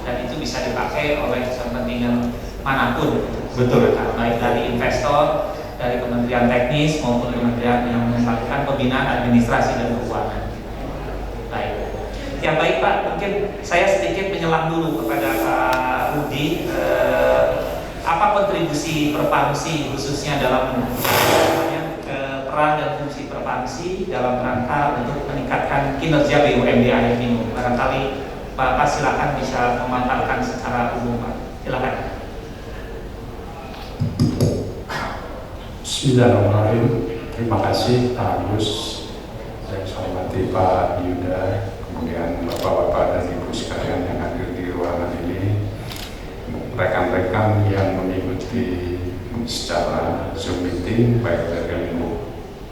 Dan itu bisa dipakai oleh kepentingan manapun. Betul. Baik dari investor, dari Kementerian Teknis maupun kementerian yang melakukan pembinaan administrasi dan keuangan. Baik. Ya baik Pak, mungkin saya sedikit menyelam dulu kepada Pak Rudi. Apa kontribusi Perpamsi khususnya dalam peran dan fungsi Perpamsi dalam rangka untuk meningkatkan kinerja BUMD air minum? Barangkali Bapak silakan bisa memaparkan secara umum Pak. Silakan. Bismillahirrahmanirrahim. Terima kasih Pak Agus, yang saya hormati Pak Yuda, kemudian Bapak-Bapak dan Ibu sekalian yang hadir di ruangan ini, rekan-rekan yang mengikuti secara Zoom meeting baik dari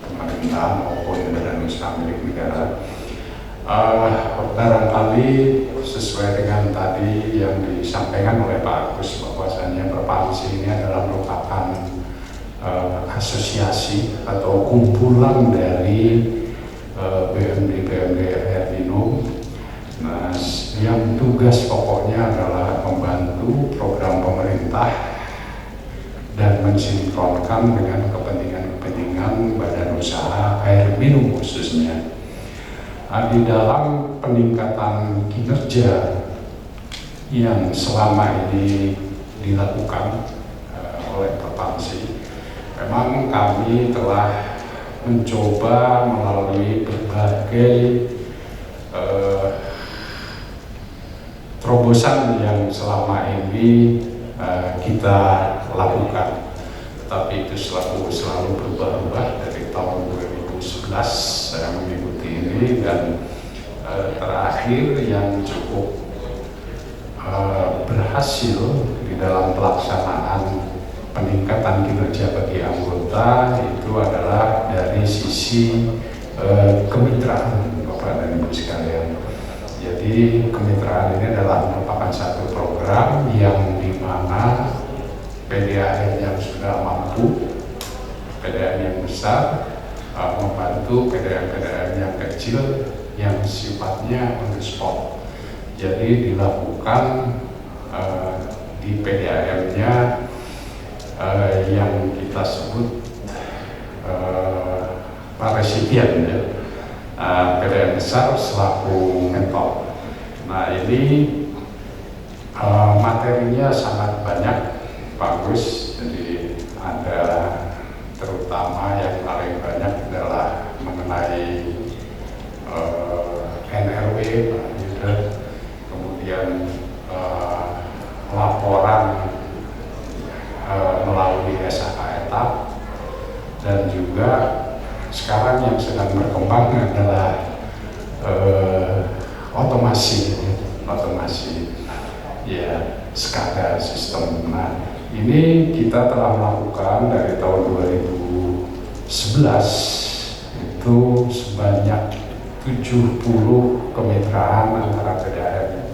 pemerintah maupun badan usaha milik negara. Barangkali sesuai dengan tadi yang disampaikan oleh Pak Agus, bahwasannya Perpamsi ini adalah merupakan asosiasi atau kumpulan dari BUMD air minum. Nah, yang tugas pokoknya adalah membantu program pemerintah dan mensinkronkan dengan kepentingan-kepentingan badan usaha air minum khususnya. Di dalam peningkatan kinerja yang selama ini dilakukan oleh Perpamsi, memang kami telah mencoba melalui berbagai terobosan yang selama ini kita lakukan, tetapi itu selalu berubah-ubah. Dari tahun 2011 saya mengikuti ini, dan terakhir yang cukup berhasil di dalam pelaksanaan peningkatan kinerja bagi anggota itu adalah dari sisi kemitraan Bapak dan Ibu sekalian. Jadi kemitraan ini adalah merupakan satu program yang dimana PDAM yang sudah mampu, PDAM yang besar, membantu PDAM yang kecil yang sifatnya on the spot. Jadi dilakukan di PDAM-nya yang kita sebut resipien ya, PDAM besar selaku mentor. Nah ini materinya sangat banyak, bagus. Jadi ada terutama yang paling banyak adalah mengenai NRW, kemudian laporan melalui SHK etap, dan juga sekarang yang sedang berkembang adalah otomasi ya, SCADA sistem. Nah ini kita telah melakukan dari tahun 2011 itu sebanyak 70 kemitraan antara PDAM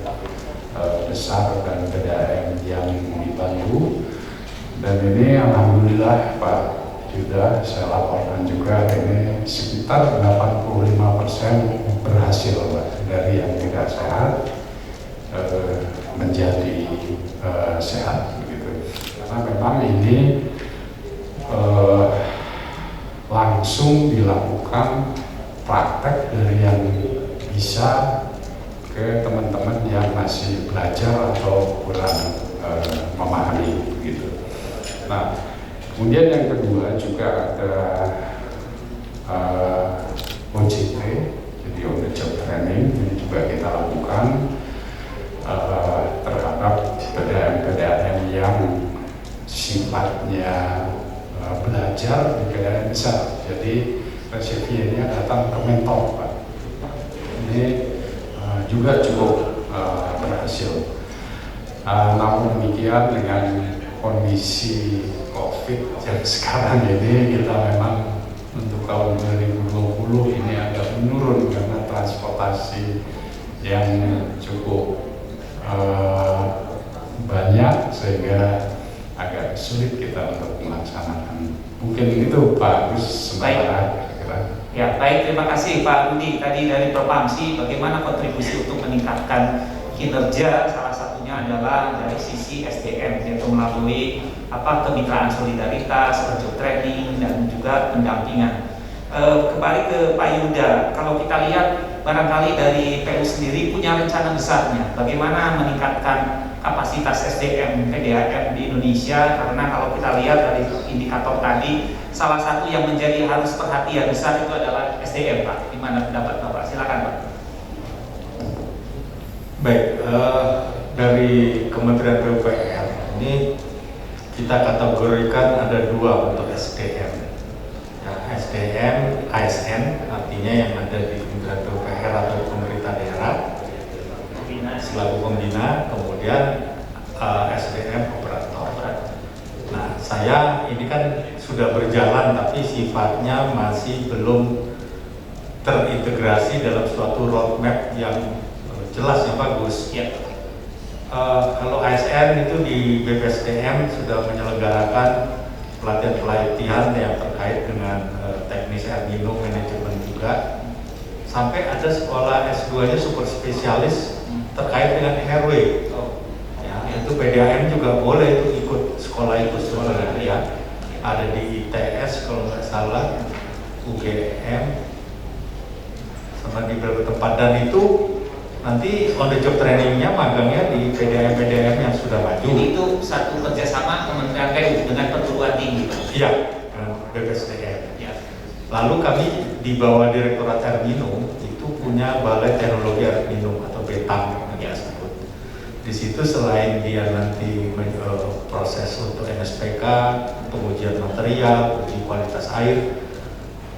besar dan PDAM yang dibantu. Dan ini alhamdulillah Pak Yuda, saya laporkan juga ini sekitar 85% berhasil Pak, dari yang tidak sehat menjadi sehat begitu. Karena memang ini langsung dilakukan praktek dari yang bisa ke teman-teman yang masih belajar atau kurang memahami gitu. Nah, kemudian yang kedua juga ada OJT, jadi on the job training, ini juga kita lakukan terhadap PDAM yang sifatnya belajar di PDAM besar. Jadi resipiennya datang ke mentor Pak. Ini juga cukup berhasil. Namun demikian dengan kondisi COVID yang sekarang ini, kita memang untuk tahun 2020 ini agak menurun karena transportasi yang cukup banyak, sehingga agak sulit kita untuk melaksanakan Mungkin itu Pak Agus sementara. Ya, baik, terima kasih Pak Budi. Tadi dari Propamsi, bagaimana kontribusi untuk meningkatkan kinerja, salah satunya adalah dari sisi SDM, yaitu melalui kemitraan solidaritas, job training, dan juga pendampingan. Kembali ke Pak Yuda, kalau kita lihat barangkali dari PU sendiri punya rencana besarnya, bagaimana meningkatkan kapasitas SDM PDAM di Indonesia, karena kalau kita lihat dari indikator tadi, salah satu yang menjadi harus perhatian besar itu adalah SDM, Pak. Gimana pendapat Bapak? Silakan, Pak. Baik, dari Kementerian PUPR ini kita kategorikan ada dua untuk SDM. Ya, SDM ASN, artinya yang ada di Kementerian PUPR atau pemerintah daerah selaku pembina, kemudian SDM operator. Nah, saya ini kan sudah berjalan tapi sifatnya masih belum terintegrasi dalam suatu roadmap yang jelas yang bagus. Ya. Kalau ASN itu di BPSDM sudah menyelenggarakan pelatihan-pelatihan yang terkait dengan teknis air minum manajemen juga, sampai ada sekolah S2-nya super spesialis terkait dengan NRW. Ya, itu PDAM juga boleh itu ikut sekolah itu sebenarnya. Ada di ITS kalau nggak salah, UGM, sama di beberapa tempat, dan itu nanti on the job trainingnya magangnya di PDAM yang sudah maju. Jadi itu satu kerjasama Kementerian PU dengan perguruan tinggi, Pak? Iya, dengan BPSDM. Ya. Lalu kami di bawah Direktorat Air Minum itu punya Balai Teknologi Air Minum atau BETAM yang disebut. Di situ selain dia nanti proses untuk MSPK, pengujian material, uji kualitas air,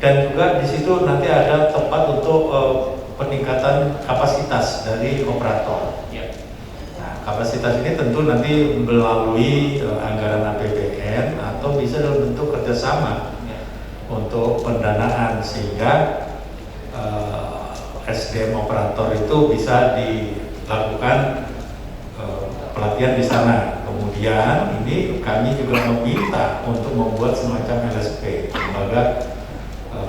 dan juga di situ nanti ada tempat untuk peningkatan kapasitas dari operator. Ya. Nah, kapasitas ini tentu nanti melalui anggaran APBN atau bisa dalam bentuk kerjasama untuk pendanaan, sehingga SDM operator itu bisa dilakukan pelatihan di sana. Kemudian ini kami juga meminta untuk membuat semacam LSP, lembaga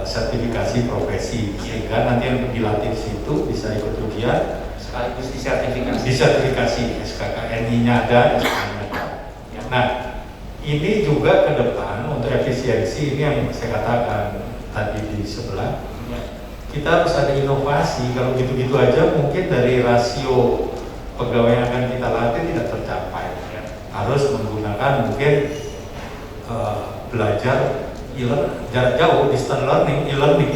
sertifikasi profesi, sehingga nanti yang dilatih di situ bisa ikut ujian sekaligus disertifikasi. Disertifikasi, SKKNI-nya ada, SKKNI-nya ada. Nah, ini juga ke depan untuk efisiensi, ini yang saya katakan tadi di sebelah. Kita harus ada inovasi. Kalau gitu-gitu aja mungkin dari rasio pegawai yang akan kita latih tidak tercapai. Harus menggunakan mungkin belajar jarak jauh, distance learning, e-learning.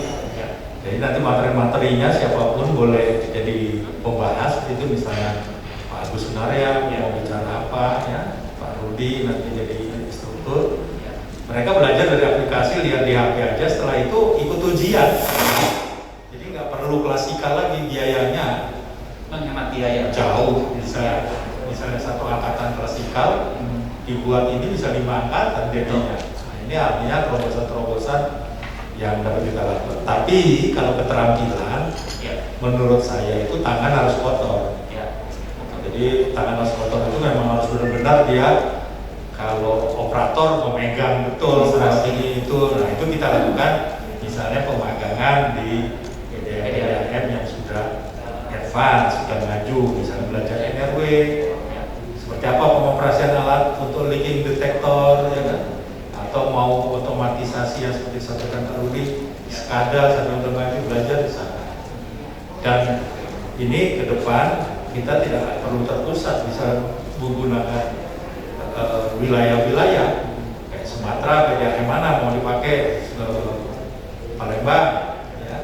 Jadi nanti materi-materinya siapapun boleh jadi pembahas, itu misalnya Pak Agus Sunaria mau bicara apa, ya, Pak Rudi nanti jadi instruktur. Mereka belajar dari aplikasi, lihat di HP aja, setelah itu ikut ujian. Jadi nggak perlu klasikal lagi, biayanya menghemat biaya jauh. Misalnya satu angkatan klasikal dibuat ini bisa 5 angkatan jadinya. Ini artinya terobosan-terobosan yang dapat kita lakukan. Tapi kalau keterampilan, menurut saya itu tangan harus kotor. Jadi tangan harus kotor itu memang harus benar-benar dia kalau operator memegang betul ini itu. Nah itu kita lakukan misalnya pemagangan di PDAM yang sudah advance, sudah maju, misalnya belajar NRW, seperti apa pengoperasian alat untuk leaking detector, ya kan? Atau mau otomatisasi yang seperti disampaikan Pak Rudi, SCADA sampai udah maju belajar di sana. Dan ini ke depan kita tidak perlu terpusat, bisa menggunakan wilayah-wilayah kayak Sumatera, PDAM mana mau dipakai, Palembang, ya.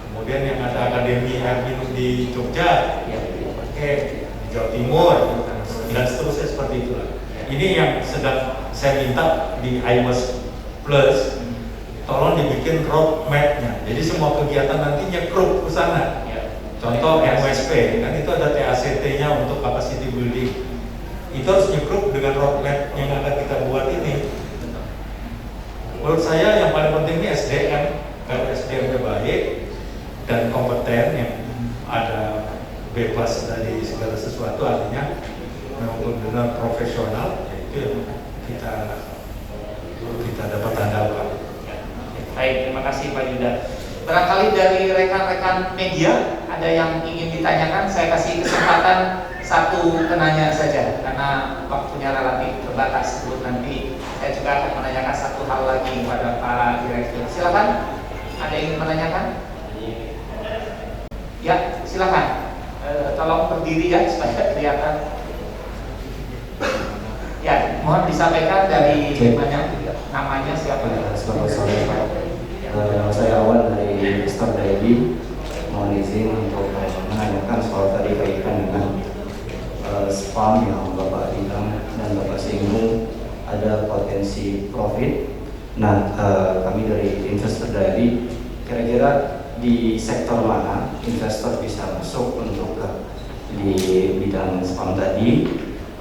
Kemudian yang ada Akademi Air Minum di Jogja, ya dipakai di Jawa Timur, dan seterusnya seperti itulah. Ini yang sedang saya minta di IMES Plus, tolong dibikin roadmap-nya. Jadi semua kegiatan nantinya nyekrup ke sana. Contoh MWSP, kan itu ada TACT-nya untuk capacity building. Itu harus nyekrup dengan roadmap yang akan kita buat ini. Menurut saya yang paling penting ini SDM. Kalau SDM-nya baik dan kompeten, yang ada bebas dari segala sesuatu, artinya memang benar profesional, itu yang kita dapat andalkan. terima kasih Pak Yuda. Barangkali dari rekan-rekan media ada yang ingin ditanyakan, saya kasih kesempatan satu penanya saja karena waktunya relatif terbatas. Sebelum nanti saya juga akan menanyakan satu hal lagi kepada Pak Direktur. Silakan, ada yang ingin menanyakan? Ya, silakan. Tolong berdiri ya supaya kelihatan. Ya, mohon disampaikan dari namanya siapa? Selamat sore Pak. Saya Awan dari Investor Daily. Mohon izin untuk menanyakan soal tadi kaitan dengan spam yang Bapak bilang dan Bapak singgung ada potensi profit. Nah, kami dari Investor Daily, kira-kira di sektor mana investor bisa masuk untuk di bidang spam tadi?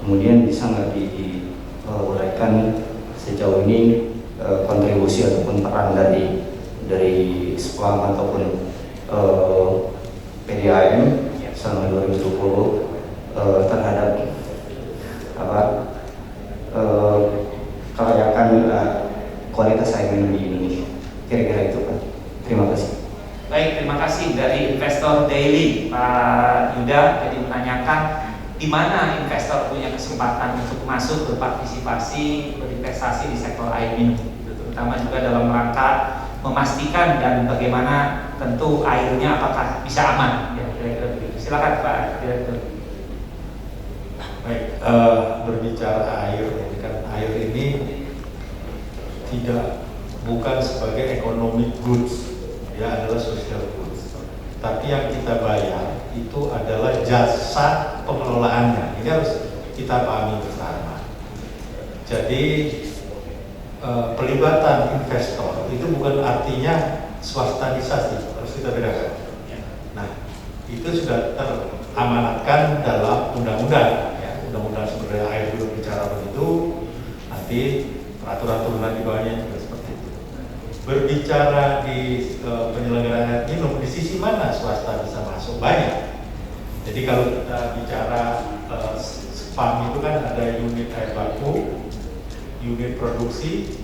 Kemudian bisa nggak diuraikan sejauh ini kontribusi ataupun peran dari spam ataupun PDAM selama 2020 terhadap kelayakan kualitas air minum di Indonesia. Kira-kira itu Pak. Terima kasih. Baik, terima kasih dari Investor Daily Pak Yuda. Jadi menanyakan di mana investor punya kesempatan untuk masuk berpartisipasi berinvestasi di sektor air minum, terutama juga dalam rangka memastikan dan bagaimana tentu airnya apakah bisa aman. Ya, kira-kira begitu. Silakan Pak Direktur. Baik, berbicara air, kan air ini bukan sebagai economic goods, ya adalah social goods. Tapi yang kita bayar itu adalah jasa pengelolaannya. Ini harus kita pahami bersama. Jadi pelibatan investor itu bukan artinya swastanisasi, harus kita bedakan. Nah, itu sudah teramanatkan dalam undang-undang. Ya, undang-undang sumber daya air juga bicara begitu. Nanti peraturan turunan di bawahnya juga seperti itu. Berbicara di penyelenggaraan air minum, di sisi mana swasta bisa masuk? Banyak. Jadi kalau kita bicara spam itu kan ada unit air baku, unit produksi,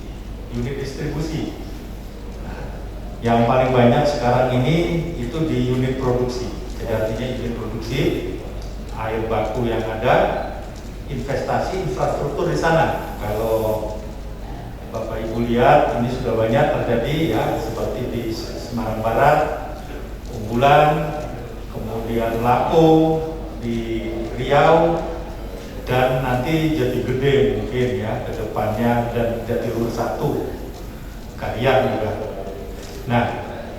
unit distribusi. Nah, yang paling banyak sekarang ini itu di unit produksi. Jadi artinya unit produksi, air baku yang ada, investasi infrastruktur di sana. Kalau Bapak Ibu lihat ini sudah banyak terjadi ya, seperti di Semarang Barat, Unggulan, kemudian Lapo di Riau, dan nanti Jati Gede mungkin ya ke depannya, dan Jatiluhur 1, Karian juga. Nah,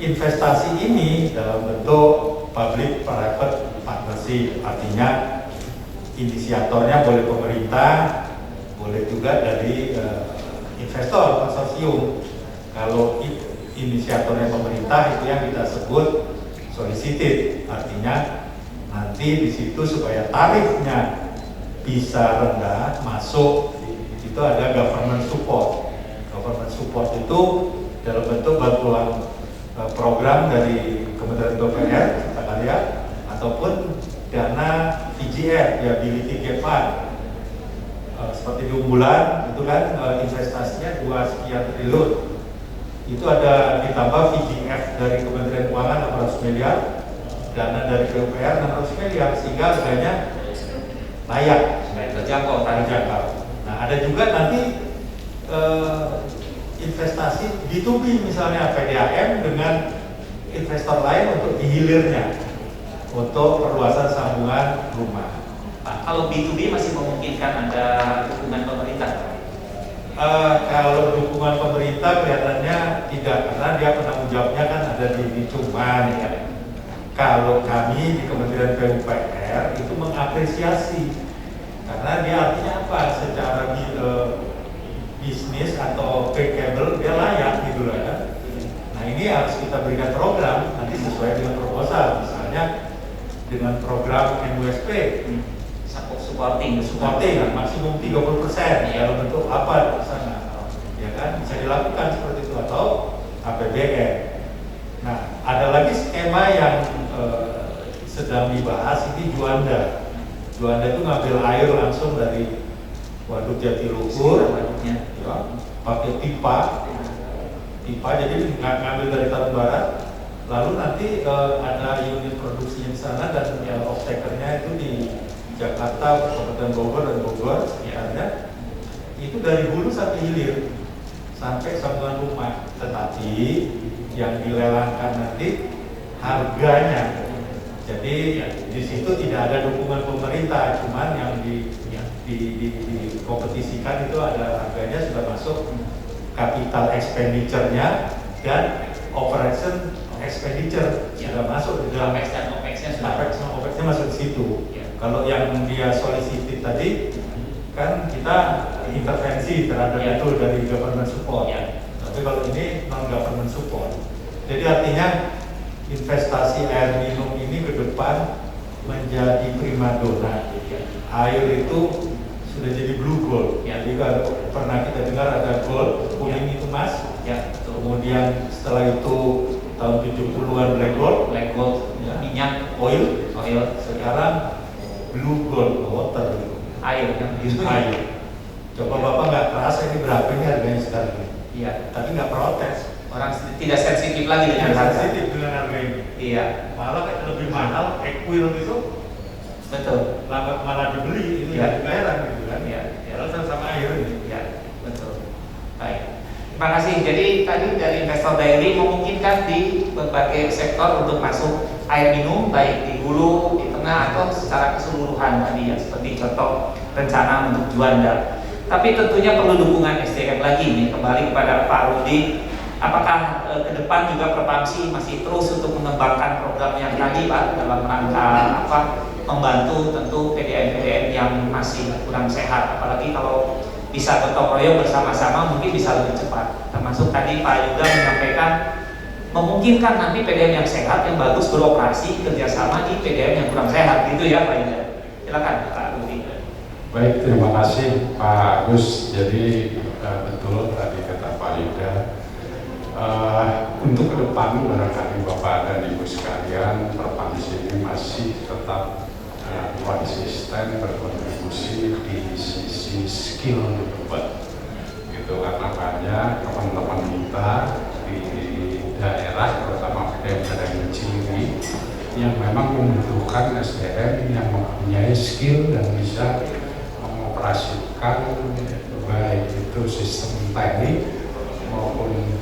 investasi ini dalam bentuk public private partnership, artinya inisiatornya boleh pemerintah, boleh juga dari investor konsorsium. Kalau inisiatornya pemerintah itu yang kita sebut solicited, artinya nanti di situ supaya tarifnya bisa rendah masuk itu ada government support. Government support itu dalam bentuk bantuan program dari Kementerian PUPR Cipta Karya ataupun dana VGF, Viability Gap Fund. Seperti di Unggulan itu kan investasinya 2 sekian triliun. Itu ada ditambah VGF dari Kementerian Keuangan 600 miliar, dana dari PUPR 600 miliar, sehingga harganya layak, terjangkau. Nah, ada juga nanti investasi B2B misalnya PDAM dengan investor lain untuk dihilirnya untuk perluasan sambungan rumah. Pak, kalau B2B masih memungkinkan ada dukungan pemerintah? Kalau dukungan pemerintah kelihatannya tidak, karena dia penanggung jawabnya kan ada di cuman ya. Kalau kami di Kementerian PUPR itu mengapresiasi, karena dia artinya apa? Secara bisnis atau bankable dia layak gitu lah kan. Nah, ini harus kita berikan program nanti sesuai dengan proposal, misalnya dengan program MUSP. Supporting maksimum 30% dalam bentuk apa di sana, ya kan, bisa dilakukan seperti itu, atau APBN. Nah, ada lagi skema yang sedang dibahas, ini Juanda. Juanda itu ngambil air langsung dari Waduk Jatiluhur, ya, pakai pipa, pipa, jadi ngambil dari Tarum Barat, lalu nanti ada unit produksinya di sana dan off-takernya itu di Jakarta, Kabupaten Bogor dan Bogor sekitarnya, itu dari hulu sampai hilir sampai sambungan rumah. Tetapi yang dilelangkan nanti harganya, jadi di situ tidak ada dukungan pemerintah, cuman yang dikompetisikan itu ada harganya sudah masuk capital expenditure-nya dan operation expenditure sudah masuk di dalam Capex dan OPEX-nya sudah OPEX-nya masuk di situ. Kalau yang dia solicited tadi kan kita intervensi terhadap itu dari government support. Tapi kalau ini non government support. Jadi artinya investasi air minum ini ke depan menjadi primadona. Air itu sudah jadi blue gold. Jadi kalau pernah kita dengar ada gold, kuning itu emas. Kemudian setelah itu tahun 70-an black gold, minyak, oil. Sekarang blue gold, water, air yang biru. Air. Coba Bapak nggak kerasa ini berapa ini harganya sekarang? Iya. Tapi nggak protes. Orang tidak sensitif lagi dengan harga. Sensitif dengan harga ini. Iya. Malah lebih mahal, equil itu. Betul. Malah dibeli itu dari daerah gitu kan? Iya. Kalau sama air ini. Iya, betul. Baik. Terima kasih. Jadi tadi dari investor daily memungkinkan di berbagai sektor untuk masuk air minum, baik di hulu, di tengah atau secara keseluruhan tadi ya, seperti contoh rencana untuk Juanda. Tapi tentunya perlu dukungan SDM lagi nih. Kembali kepada Pak Rudi, apakah ke depan juga Perpamsi masih terus untuk mengembangkan program yang tadi Pak dalam rangka apa membantu tentu PDAM-PDAM yang masih kurang sehat, apalagi kalau bisa gotong royong bersama-sama mungkin bisa lebih cepat. Termasuk tadi Pak juga menyampaikan memungkinkan nanti PDAM yang sehat yang bagus beroperasi kerjasama di PDAM yang kurang sehat, gitu ya Pak Yuda. Silakan Pak Rudi. Baik, terima kasih Pak Agus. Jadi betul tadi kata Pak Yuda. Untuk ke depan barangkali Bapak dan Ibu sekalian, Perpamsi ini masih tetap konsisten berkontribusi di sisi skill development. Gitu karena banyak teman-teman kita di daerah, terutama PDAM Ciliwung, yang memang membutuhkan SDM yang mempunyai skill dan bisa mengoperasikan baik itu sistem teknik maupun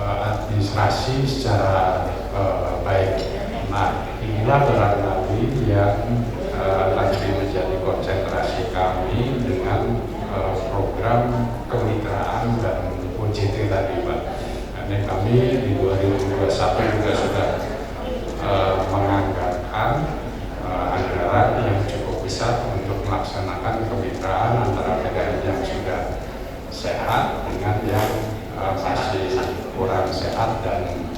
administrasi secara baik. Nah, inilah barangkali yang lagi menjadi konsentrasi kami dengan program kemitraan dan OJT tadi Pak. Ini kami di 2021 juga sudah menganggarkan anggaran yang cukup besar untuk melaksanakan kemitraan antara PDAM yang sudah sehat dengan yang masih kurang sehat dan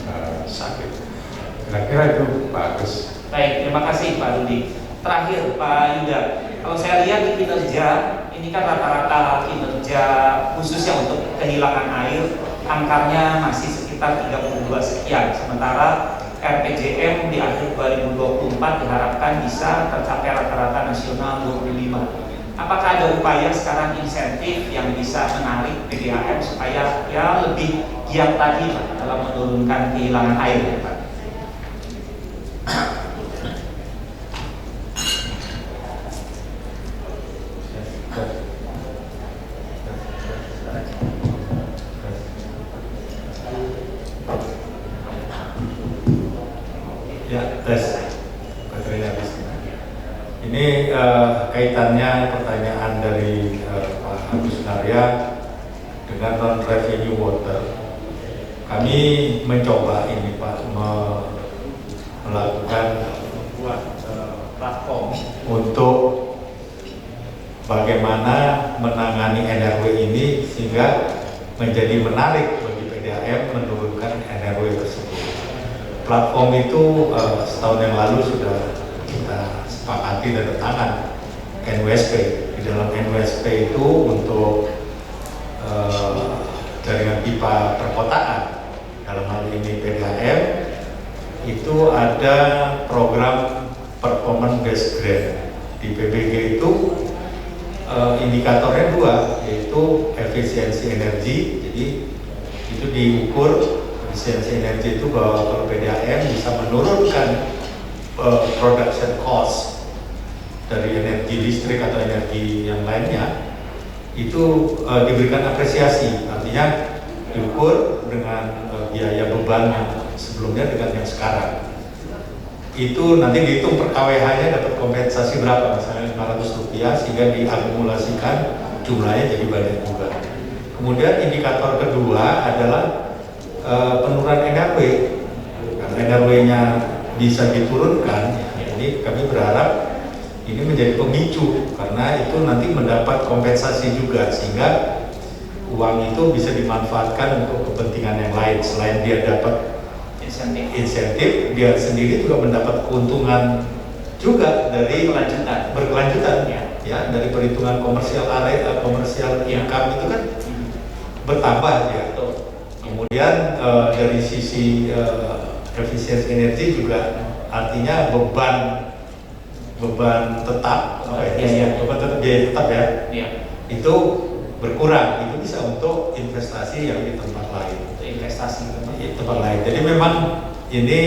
sakit. Kira-kira itu Pak Agus. Baik, terima kasih Pak Rudi. Terakhir Pak Yuda, kalau saya lihat di kinerja ini kan rata-rata kinerja khususnya untuk kehilangan air angkanya masih sekitar 32 sekian, sementara RPJM di akhir 2024 diharapkan bisa tercapai rata-rata nasional 25. Apakah ada upaya sekarang insentif yang bisa menarik PDAM supaya ya lebih giat tadi Pak dalam menurunkan kehilangan air ya Pak? Ya, tes. Baterainya habis. Ini kaitannya pertanyaan dari Pak Agus Narya dengan non-revenue water. Kami mencoba ini Pak melakukan membuat platform untuk bagaimana menangani NRW ini sehingga menjadi menarik bagi PDAM menurunkan NRW tersebut. Platform itu setahun yang lalu sudah kita sepakati dan tangan NWSP. Di dalam NWSP itu untuk jaringan pipa perkotaan, dalam hal ini PDAM, itu ada program performance based grant. Di PBG itu indikatornya dua, yaitu efisiensi energi. Jadi itu diukur efisiensi energi itu bahwa kalau PDAM bisa menurunkan production cost dari energi listrik atau energi yang lainnya, itu diberikan apresiasi, artinya diukur dengan biaya beban yang sebelumnya dengan yang sekarang. Itu nanti dihitung per kWh-nya dapat kompensasi berapa, misalnya Rp500, sehingga diakumulasikan jumlahnya jadi banyak juga. Kemudian indikator kedua adalah penurunan NRW. Karena NRW-nya bisa diturunkan, jadi kami berharap ini menjadi pemicu, karena itu nanti mendapat kompensasi juga, sehingga uang itu bisa dimanfaatkan untuk kepentingan yang lain. Selain dia dapat insentif, dia sendiri juga mendapat keuntungan juga dari berkelanjutan ya, dari perhitungan komersial area, komersial income itu kan bertambah ya. Kemudian dari sisi efisiensi energi juga artinya beban tetap, beban tetap biaya tetap ya, itu berkurang. Itu bisa untuk investasi yang di tempat lain. Di tempat lain. Jadi memang ini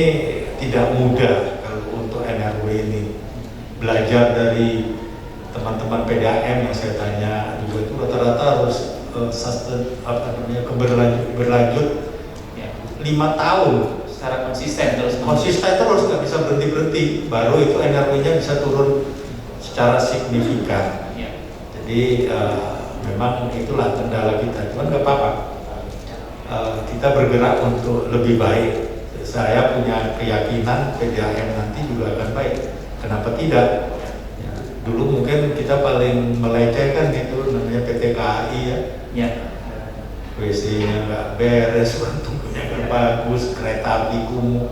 tidak mudah kalau untuk NRW ini. Belajar dari teman-teman PDAM yang saya tanya juga itu rata-rata harus berlanjut 5 tahun secara konsisten terus nggak bisa berhenti baru itu NRW-nya bisa turun secara signifikan. Jadi memang itulah kendala kita, cuman nggak apa-apa, kita bergerak untuk lebih baik. Saya punya keyakinan PDAM nanti juga akan baik. Kenapa tidak? Dulu mungkin kita paling melecehkan itu namanya PT KAI ya. WC-nya nggak beres, tunggunya nggak bagus, kereta api kumuh.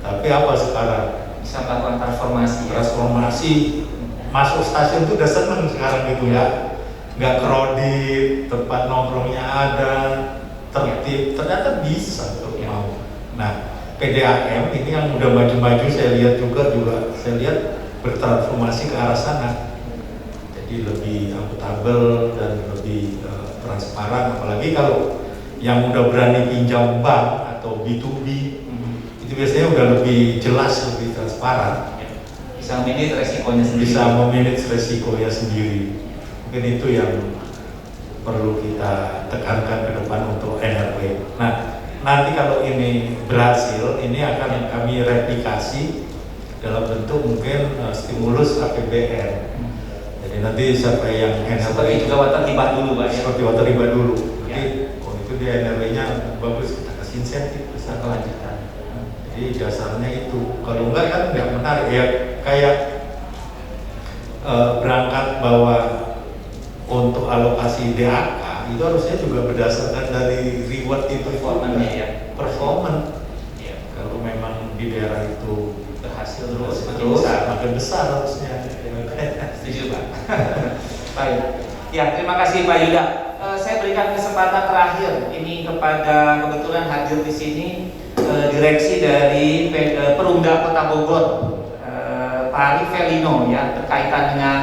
Tapi apa sekarang? Bisa melakukan transformasi. Masuk stasiun itu udah seneng sekarang gitu ya. Nggak kredit, tempat nongkrongnya ada, tertib. Ternyata bisa kalau mau. Nah, PDAM ini yang udah maju-maju saya lihat saya lihat bertransformasi ke arah sana. Jadi lebih akuntabel dan lebih transparan, apalagi kalau yang udah berani pinjam bank atau B2B itu biasanya udah lebih jelas, lebih transparan, bisa memanage resikonya sendiri. Mungkin itu yang perlu kita tekankan ke depan untuk NRW. Nah, nanti kalau ini berhasil, ini akan kami replikasi dalam bentuk mungkin stimulus APBN. Jadi nanti siapa yang seperti juga water hibah dulu Pak ya? Seperti water hibah dulu. Jadi itu dia NRW-nya bagus, kita kasih insentif besar kelanjutan. Jadi dasarnya itu. Kalau enggak kan nggak menarik ya, kayak berangkat bahwa untuk alokasi DAK itu harusnya juga berdasarkan dari reward itu performanya ya. Kalau memang di daerah itu berhasil terus makin besar harusnya. Setuju Pak. Baik. Ya, terima kasih Pak Yuda. Saya berikan kesempatan terakhir ini kepada kebetulan hadir di sini direksi dari Perumda Kota Bogor, Pak Ari Felino ya, berkaitan dengan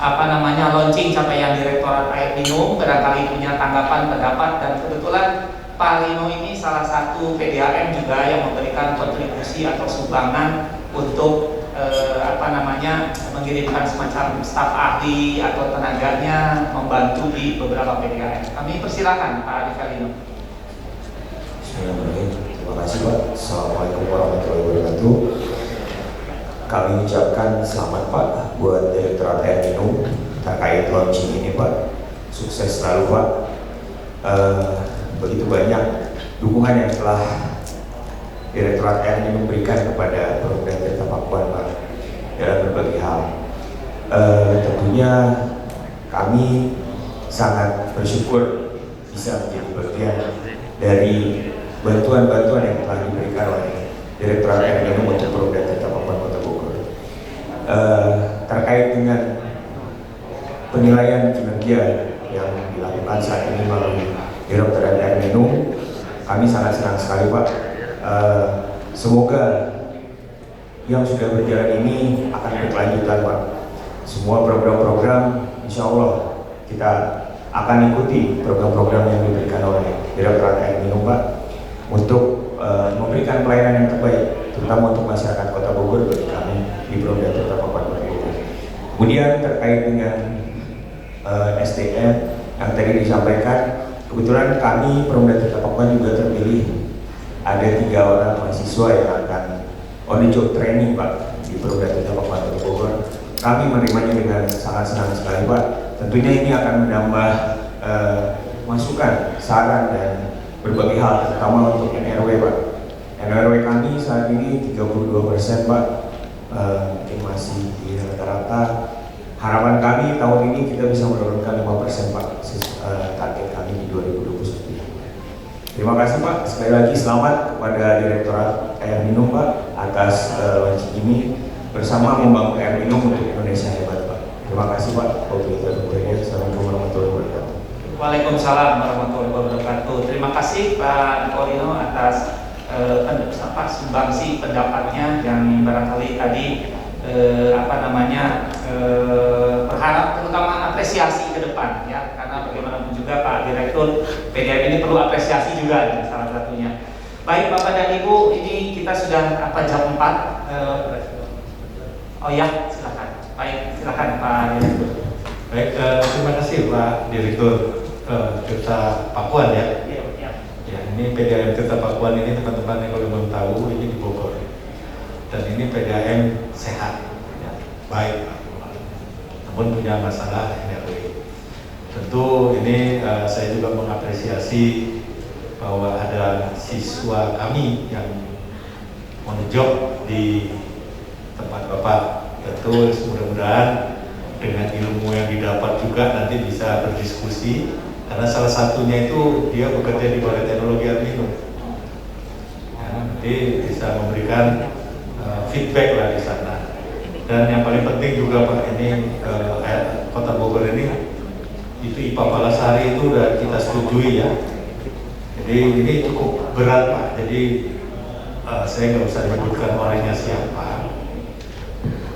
launching capaian Direktorat Air Minum, barangkali punya tanggapan, pendapat, dan kebetulan Pak Lino ini salah satu PDAM juga yang memberikan kontribusi atau sumbangan untuk mengirimkan semacam staf ahli atau tenaganya membantu di beberapa PDAM. Kami persilakan Pak Ari Felino. Bismillahirrahmanirrahim. Terima kasih Pak. Assalamualaikum warahmatullahi wabarakatuh. Kami ucapkan selamat Pak buat Direktorat Air Minum terkait launching ini Pak. Sukses selalu Pak. Begitu banyak dukungan yang telah Direktorat Air Minum berikan kepada Perumda Tirta Pakuan Pak dalam berbagai hal. Tentunya kami sangat bersyukur bisa menjadi bagian dari bantuan-bantuan yang telah diberikan oleh Direktorat Air Minum untuk Perumda Tirta Pakuan Kota Bogor. Terkait dengan penilaian kinerja yang dilakukan saat ini melalui Direktorat Air Minum, kami sangat senang sekali Pak. Semoga yang sudah berjalan ini akan berkelanjutan Pak. Semua program-program insya Allah kita akan ikuti program-program yang diberikan oleh Direktorat Air Minum Pak untuk memberikan pelayanan yang terbaik, terutama untuk masyarakat Kota Bogor bagi kami di Perumda Tirta Pakuan Bogor. Kemudian terkait dengan SDM yang tadi disampaikan, kebetulan kami Perumda Tirta Pakuan juga terpilih ada 3 orang mahasiswa yang akan on the job training Pak di Perumda Tirta Pakuan Bogor. Kami menerimanya dengan sangat senang sekali Pak. Tentunya ini akan menambah masukan, saran dan berbagai hal, terutama untuk NRW Pak. NRW kami saat ini 32% Pak, mungkin masih di rata-rata. Harapan kami tahun ini kita bisa menurunkan 5% Pak, target kami di 2021. Terima kasih Pak, sekali lagi selamat kepada Direktorat Air Minum Pak atas launching ini bersama membangun air minum untuk Indonesia hebat Pak. Terima kasih Pak. Assalamualaikum warahmatullahi wabarakatuh. Waalaikumsalam warahmatullahi wabarakatuh. Terima kasih Pak Korino atas sumbangsi pendapatnya yang barangkali tadi berharap terutama apresiasi ke depan ya, karena bagaimanapun juga Pak Direktur PDAM ini perlu apresiasi juga ya, salah satunya. Baik Bapak dan Ibu, ini kita sudah jam 4. Oh ya, silakan. Baik, silakan Pak Direktur. Baik, terima kasih Pak Direktur Tirta Pakuan ya. Ya, ini PDAM Tirta Pakuan ini teman-teman yang kalau belum tahu ini di Bogor. Dan ini PDAM sehat, ya, baik, namun punya masalah NRW. Tentu ini saya juga mengapresiasi bahwa ada siswa kami yang on the job di tempat Bapak. Tentu mudah-mudahan dengan ilmu yang didapat juga nanti bisa berdiskusi, karena salah satunya itu dia bekerja di Balai Teknologi Air Minum. Ya, nanti bisa memberikan feedback lah di sana. Dan yang paling penting juga Pak, ini Kota Bogor ini itu IPA Palasari itu udah kita setujui ya. Jadi ini cukup berat Pak. Jadi saya nggak usah menyebutkan orangnya siapa.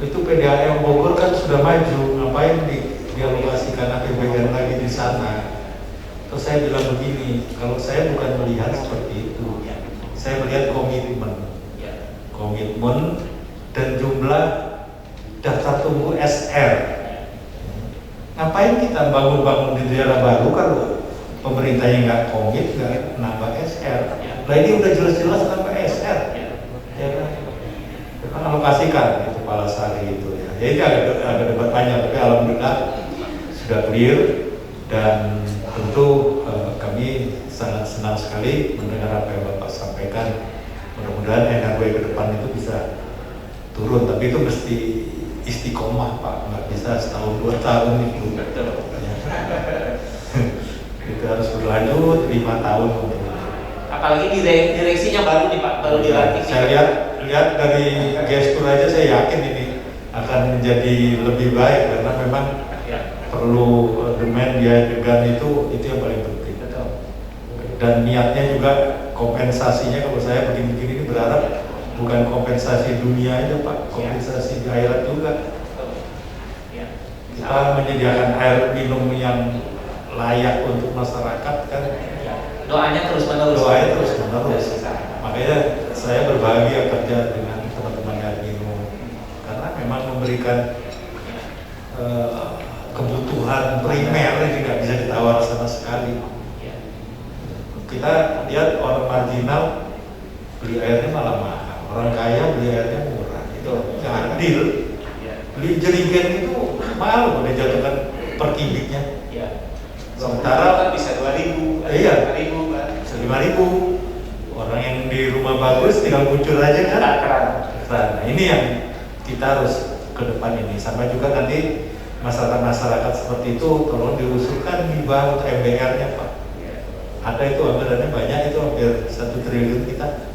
Itu PDAM Bogor kan sudah maju, ngapain dialokasikan APBN lagi di sana? Terus saya bilang begini, kalau saya bukan melihat seperti itu, saya melihat komitmen dan jumlah daftar tunggu SR. Ngapain kita bangun-bangun di daerah baru kalau pemerintahnya nggak komit, nggak nambah SR? Nah ini udah jelas-jelas nambah SR, ya kan? Alokasikan itu Palasari itu ya. Jadi ada debat panjang, tapi alhamdulillah sudah clear dan tentu kami sangat senang sekali mendengar apa yang Bapak sampaikan. Mudah-mudahan NRW ke depan itu bisa turun, tapi itu mesti istiqomah Pak, nggak bisa setahun 2 tahun itu. Itu harus berlanjut 5 tahun. Apalagi direksinya baru nih Pak, baru dilantik. Saya lihat dari gestur aja saya yakin ini akan menjadi lebih baik, karena memang perlu demand dia degan itu yang paling penting. Dan niatnya juga kompensasinya, kalau saya begini-begini ini berharap bukan kompensasi dunia aja Pak, kompensasi di akhirat juga. Kita menyediakan air minum yang layak untuk masyarakat kan. Doanya terus menerus. Makanya saya berbahagia kerja dengan teman-teman air minum, karena memang memberikan kebutuhan primer yang tidak bisa ditawar sama sekali. Kita lihat orang marginal beli airnya malah mahal, orang kaya beli airnya murah, itu nggak adil. Beli jerigen itu mahal, udah jatuhkan per kubiknya. Sementara bisa 2.000, iya, 5.000 kan, bisa 5.000. Orang yang di rumah bagus tinggal kucur aja kan. Nah ini yang kita harus ke depan ini. Sama juga nanti masyarakat seperti itu tolong diusulkan hibah untuk MBR-nya Pak. Ada itu anggarannya banyak, itu hampir 1 triliun kita.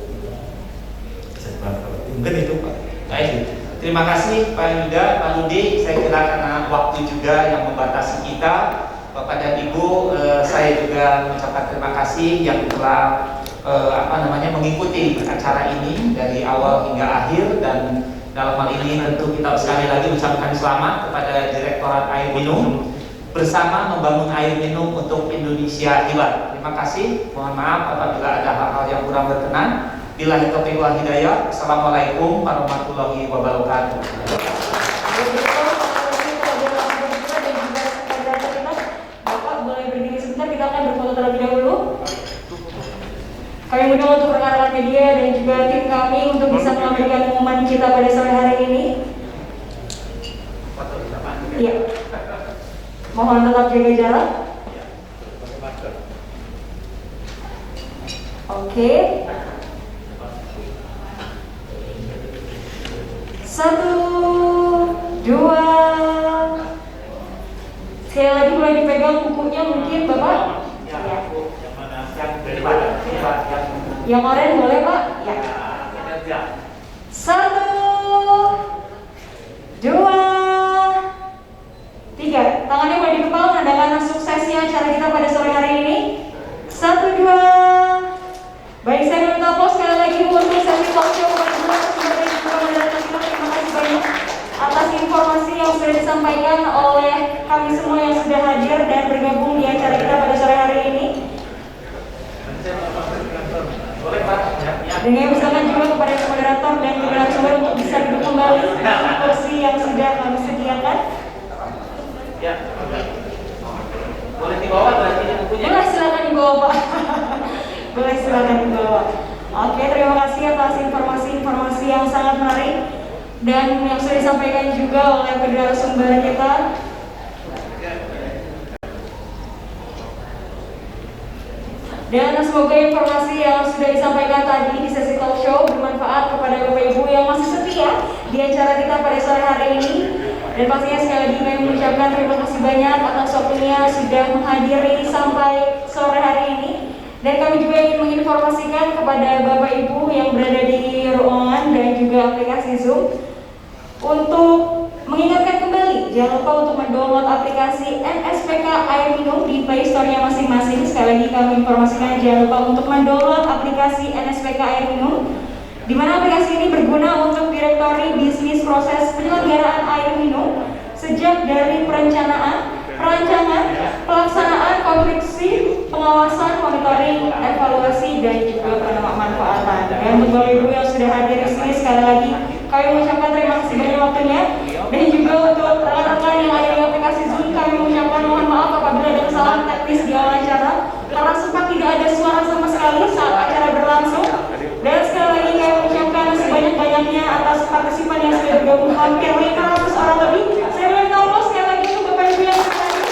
Mungkin itu Pak. Baik, terima kasih Pak Yuda, Pak Nudi. Saya kira karena waktu juga yang membatasi kita, Bapak dan Ibu, saya juga mengucapkan terima kasih yang telah mengikuti acara ini dari awal hingga akhir. Dan dalam hal ini tentu kita sekali lagi ucapkan selamat kepada Direktorat Air Minum bersama membangun air minum untuk Indonesia hebat. Terima kasih. Mohon maaf apabila ada hal-hal yang kurang berkenan. Billahi taufiq wal hidayah. Assalamualaikum warahmatullahi wabarakatuh. Bapak boleh berdiri sebentar, kita akan berfoto terlebih dahulu. Kami undang untuk rekan-rekan media dan juga tim kami untuk bisa mengambilkan momen kita pada sore hari ini. Iya. Mohon tetap jaga jarak. Oke. 1, 2. Sekali lagi boleh dipegang bukunya mungkin Bapak? Ya. Yang oranye boleh Pak? Ya. 1, 2, 3. Tangannya boleh di kepala menandakan suksesnya acara kita pada sore hari ini. 1, 2. Baik, saya minta aplaus sekali lagi untuk sesi talk show pada sore dan juga moderator kita. Terima kasih banyak atas informasi yang sudah disampaikan oleh kami semua yang sudah hadir dan bergabung di acara kita pada sore hari ini. Dengan usahakan juga kepada moderator dan juga narasumber untuk bisa duduk kembali di kursi yang sudah kami sediakan. Ya, boleh dibawa berarti bukunya? Boleh, silakan dibawa Pak. Boleh, silakan dibawa. Oke, terima kasih atas informasi yang sangat menarik dan yang sudah disampaikan juga oleh kedua narasumber kita. Dan semoga informasi yang sudah disampaikan tadi di sesi talk show bermanfaat kepada Bapak Ibu yang masih setia di acara kita pada sore hari ini. Dan pastinya sekali lagi kami mengucapkan terima kasih banyak atas waktunya sudah menghadiri sampai sore hari ini. Dan kami juga ingin menginformasikan kepada Bapak Ibu yang berada di ruangan dan juga aplikasi Zoom untuk mengingatkan kembali, jangan lupa untuk mendownload aplikasi NSPK Air Minum di Play Store-nya masing-masing. Sekali lagi kami informasikan, jangan lupa untuk mendownload aplikasi NSPK Air Minum, di mana aplikasi ini berguna untuk direktori bisnis proses penyelenggaraan air minum sejak dari perencanaan, perancangan, pelaksanaan, konstruksi, pengawasan, monitoring, evaluasi, dan juga pemanfaatan. Dan untuk Bapak Ibu yang sudah hadir di sini, sekali lagi kami mengucapkan terima kasih banyak waktunya. Dan juga untuk rekan-rekan yang ada di aplikasi Zoom, kami mengucapkan mohon maaf apabila ada kesalahan teknis di awal acara karena sempat tidak ada suara sama sekali saat acara berlangsung. Dan sekali lagi kami mengucapkan sebanyak-banyaknya atas partisipan yang sudah bergabung, hampir 500 orang lebih. Saya minta aplaus sekali lagi untuk Bapak Ibu yang sudah hadir.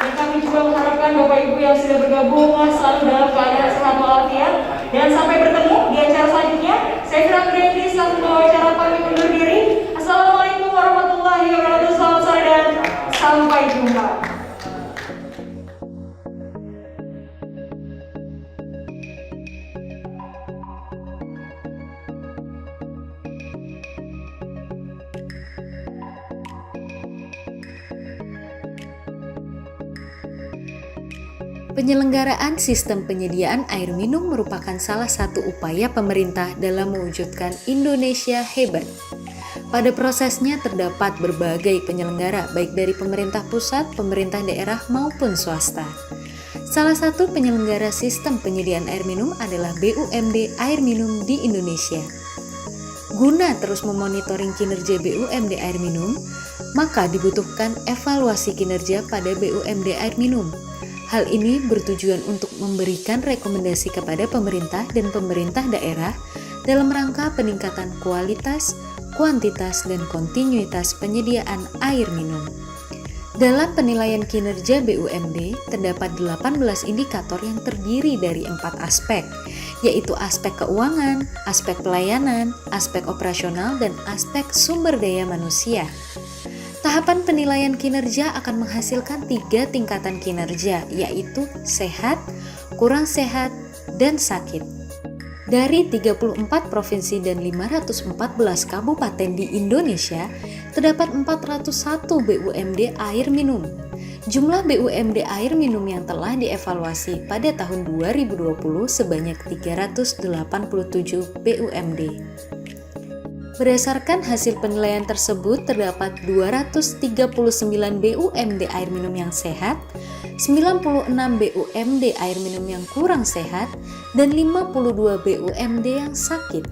Dan kami juga mengharapkan Bapak Ibu yang sudah bergabung selalu dalam keadaan sehat walafiat. Dan sampai bertemu di acara selanjutnya. Saya Fira Nurendri selaku wawancara pamit undur diri. Assalamualaikum warahmatullahi wabarakatuh. Selamat sore dan sampai jumpa. Penyelenggaraan sistem penyediaan air minum merupakan salah satu upaya pemerintah dalam mewujudkan Indonesia hebat. Pada prosesnya terdapat berbagai penyelenggara, baik dari pemerintah pusat, pemerintah daerah, maupun swasta. Salah satu penyelenggara sistem penyediaan air minum adalah BUMD Air Minum di Indonesia. Guna terus memonitoring kinerja BUMD Air Minum, maka dibutuhkan evaluasi kinerja pada BUMD Air Minum. Hal ini bertujuan untuk memberikan rekomendasi kepada pemerintah dan pemerintah daerah dalam rangka peningkatan kualitas, kuantitas, dan kontinuitas penyediaan air minum. Dalam penilaian kinerja BUMD, terdapat 18 indikator yang terdiri dari 4 aspek, yaitu aspek keuangan, aspek pelayanan, aspek operasional, dan aspek sumber daya manusia. Tahapan penilaian kinerja akan menghasilkan 3 tingkatan kinerja, yaitu sehat, kurang sehat, dan sakit. Dari 34 provinsi dan 514 kabupaten di Indonesia, terdapat 401 BUMD air minum. Jumlah BUMD air minum yang telah dievaluasi pada tahun 2020 sebanyak 387 BUMD. Berdasarkan hasil penilaian tersebut, terdapat 239 BUMD air minum yang sehat, 96 BUMD air minum yang kurang sehat, dan 52 BUMD yang sakit.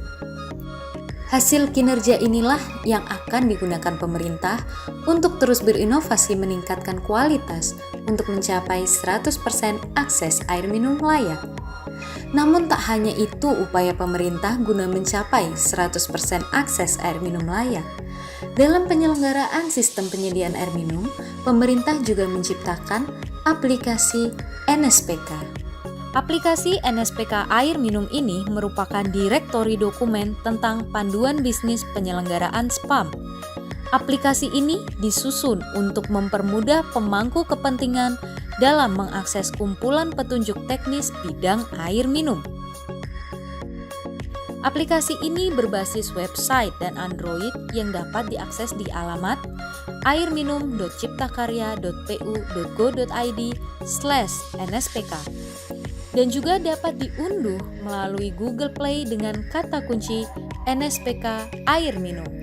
Hasil kinerja inilah yang akan digunakan pemerintah untuk terus berinovasi meningkatkan kualitas untuk mencapai 100% akses air minum layak. Namun tak hanya itu upaya pemerintah guna mencapai 100% akses air minum layak. Dalam penyelenggaraan sistem penyediaan air minum, pemerintah juga menciptakan aplikasi NSPK. Aplikasi NSPK Air Minum ini merupakan direktori dokumen tentang panduan bisnis penyelenggaraan SPAM. Aplikasi ini disusun untuk mempermudah pemangku kepentingan dalam mengakses kumpulan petunjuk teknis bidang air minum. Aplikasi ini berbasis website dan Android yang dapat diakses di alamat airminum.ciptakarya.pu.go.id/nspk dan juga dapat diunduh melalui Google Play dengan kata kunci NSPK Air Minum.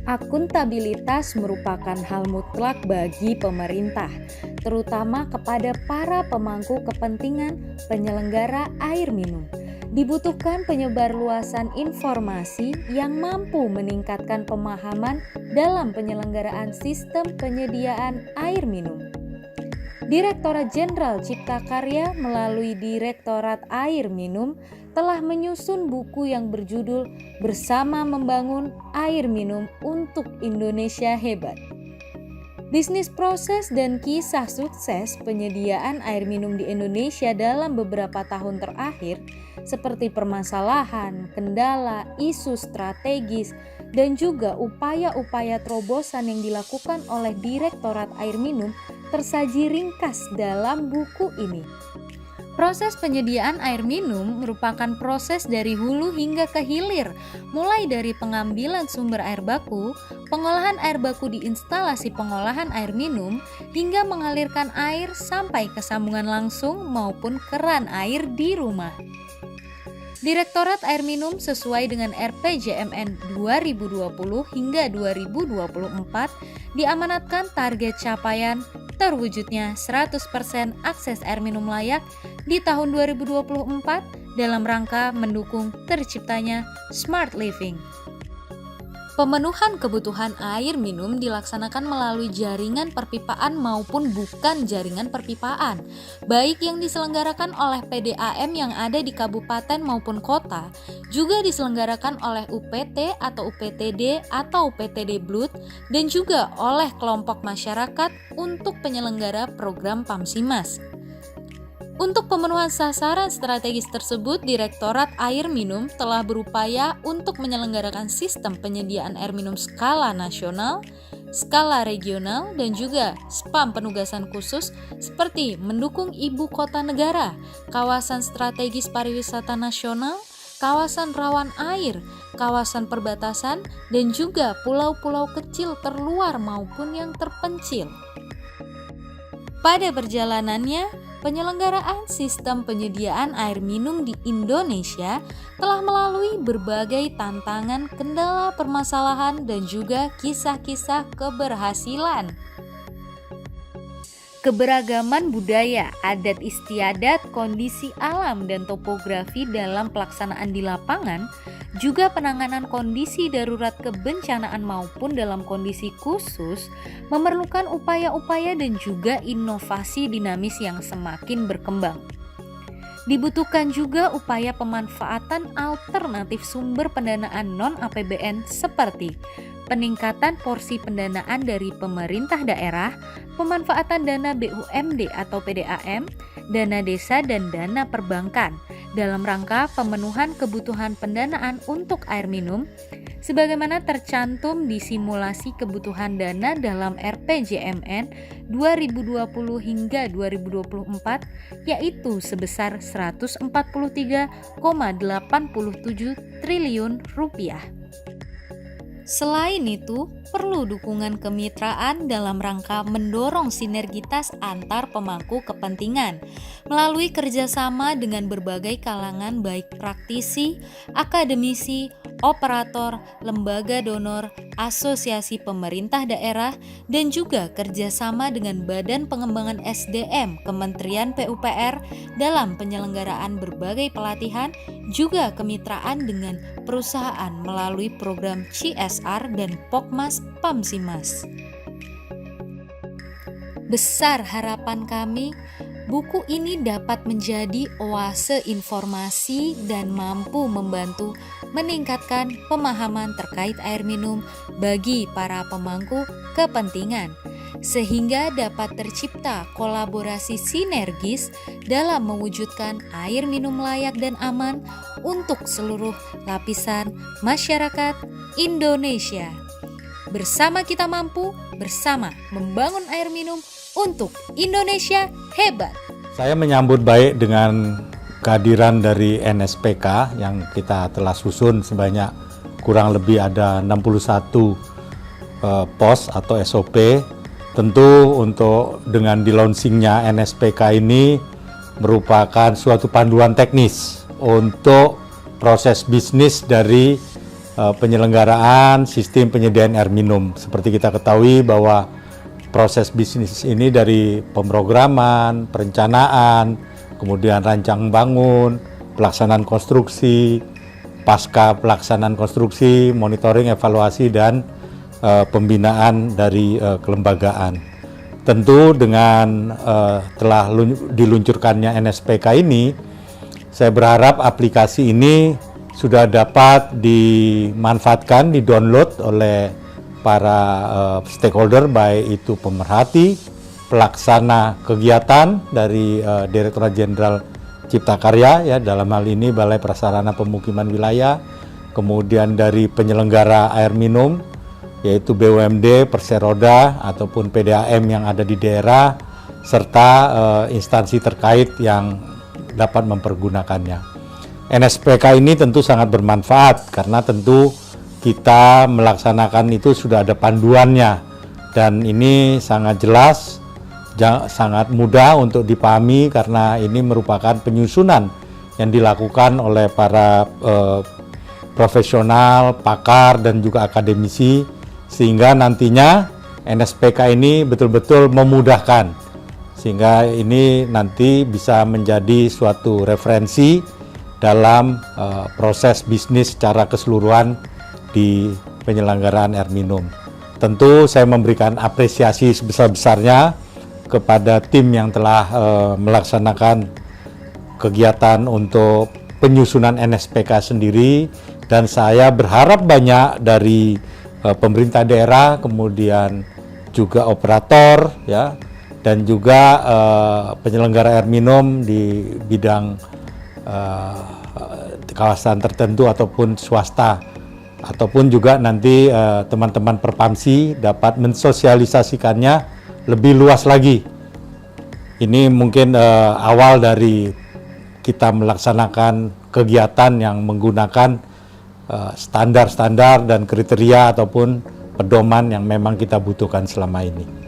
Akuntabilitas merupakan hal mutlak bagi pemerintah, terutama kepada para pemangku kepentingan penyelenggara air minum. Dibutuhkan penyebarluasan informasi yang mampu meningkatkan pemahaman dalam penyelenggaraan sistem penyediaan air minum. Direktorat Jenderal Cipta Karya melalui Direktorat Air Minum telah menyusun buku yang berjudul Bersama Membangun Air Minum untuk Indonesia Hebat. Bisnis proses dan kisah sukses penyediaan air minum di Indonesia dalam beberapa tahun terakhir, seperti permasalahan, kendala, isu strategis, dan juga upaya-upaya terobosan yang dilakukan oleh Direktorat Air Minum tersaji ringkas dalam buku ini. Proses penyediaan air minum merupakan proses dari hulu hingga ke hilir, mulai dari pengambilan sumber air baku, pengolahan air baku di instalasi pengolahan air minum, hingga mengalirkan air sampai ke sambungan langsung maupun keran air di rumah. Direktorat Air Minum sesuai dengan RPJMN 2020 hingga 2024 diamanatkan target capaian terwujudnya 100% akses air minum layak di tahun 2024 dalam rangka mendukung terciptanya Smart Living. Pemenuhan kebutuhan air minum dilaksanakan melalui jaringan perpipaan maupun bukan jaringan perpipaan, baik yang diselenggarakan oleh PDAM yang ada di kabupaten maupun kota, juga diselenggarakan oleh UPT atau UPTD atau UPTD Blut, dan juga oleh kelompok masyarakat untuk penyelenggara program Pamsimas. Untuk pemenuhan sasaran strategis tersebut, Direktorat Air Minum telah berupaya untuk menyelenggarakan sistem penyediaan air minum skala nasional, skala regional, dan juga SPAM penugasan khusus seperti mendukung ibu kota negara, kawasan strategis pariwisata nasional, kawasan rawan air, kawasan perbatasan, dan juga pulau-pulau kecil terluar maupun yang terpencil. Pada perjalanannya, penyelenggaraan sistem penyediaan air minum di Indonesia telah melalui berbagai tantangan, kendala, permasalahan, dan juga kisah-kisah keberhasilan. Keberagaman budaya, adat istiadat, kondisi alam, dan topografi dalam pelaksanaan di lapangan, juga penanganan kondisi darurat kebencanaan maupun dalam kondisi khusus, memerlukan upaya-upaya dan juga inovasi dinamis yang semakin berkembang. Dibutuhkan juga upaya pemanfaatan alternatif sumber pendanaan non-APBN seperti peningkatan porsi pendanaan dari pemerintah daerah, pemanfaatan dana BUMD atau PDAM, dana desa, dan dana perbankan dalam rangka pemenuhan kebutuhan pendanaan untuk air minum sebagaimana tercantum di simulasi kebutuhan dana dalam RPJMN 2020 hingga 2024 yaitu sebesar 143,87 triliun rupiah. Selain itu, perlu dukungan kemitraan dalam rangka mendorong sinergitas antar pemangku kepentingan melalui kerjasama dengan berbagai kalangan baik praktisi, akademisi, operator, lembaga donor, asosiasi pemerintah daerah, dan juga kerjasama dengan Badan Pengembangan SDM Kementerian PUPR dalam penyelenggaraan berbagai pelatihan, juga kemitraan dengan perusahaan melalui program CSR dan Pokmas Pamsimas. Besar harapan kami, buku ini dapat menjadi oase informasi dan mampu membantu meningkatkan pemahaman terkait air minum bagi para pemangku kepentingan, sehingga dapat tercipta kolaborasi sinergis dalam mewujudkan air minum layak dan aman untuk seluruh lapisan masyarakat Indonesia. Bersama kita mampu, bersama membangun air minum untuk Indonesia hebat. Saya menyambut baik dengan kehadiran dari NSPK yang kita telah susun sebanyak kurang lebih ada 61 pos atau SOP. Tentu untuk dengan di-launchingnya NSPK ini merupakan suatu panduan teknis untuk proses bisnis dari penyelenggaraan sistem penyediaan air minum. Seperti kita ketahui bahwa proses bisnis ini dari pemrograman, perencanaan, kemudian rancang bangun, pelaksanaan konstruksi, pasca pelaksanaan konstruksi, monitoring, evaluasi, dan pembinaan dari kelembagaan. Tentu dengan telah diluncurkannya NSPK ini, saya berharap aplikasi ini sudah dapat dimanfaatkan, di-download oleh para stakeholder, baik itu pemerhati, pelaksana kegiatan dari Direktorat Jenderal Cipta Karya, ya, dalam hal ini Balai Prasarana Pemukiman Wilayah, kemudian dari penyelenggara air minum, yaitu BUMD, Perseroda, ataupun PDAM yang ada di daerah, serta instansi terkait yang dapat mempergunakannya. NSPK ini tentu sangat bermanfaat karena tentu kita melaksanakan itu sudah ada panduannya, dan ini sangat jelas, sangat mudah untuk dipahami karena ini merupakan penyusunan yang dilakukan oleh para profesional, pakar, dan juga akademisi, sehingga nantinya NSPK ini betul-betul memudahkan, sehingga ini nanti bisa menjadi suatu referensi dalam proses bisnis secara keseluruhan di penyelenggaraan air minum. Tentu saya memberikan apresiasi sebesar-besarnya kepada tim yang telah melaksanakan kegiatan untuk penyusunan NSPK sendiri, dan saya berharap banyak dari pemerintah daerah, kemudian juga operator, ya, dan juga penyelenggara air minum di bidang kawasan tertentu ataupun swasta, ataupun juga nanti teman-teman Perpamsi dapat mensosialisasikannya lebih luas lagi. Ini mungkin awal dari kita melaksanakan kegiatan yang menggunakan standar-standar dan kriteria ataupun pedoman yang memang kita butuhkan selama ini.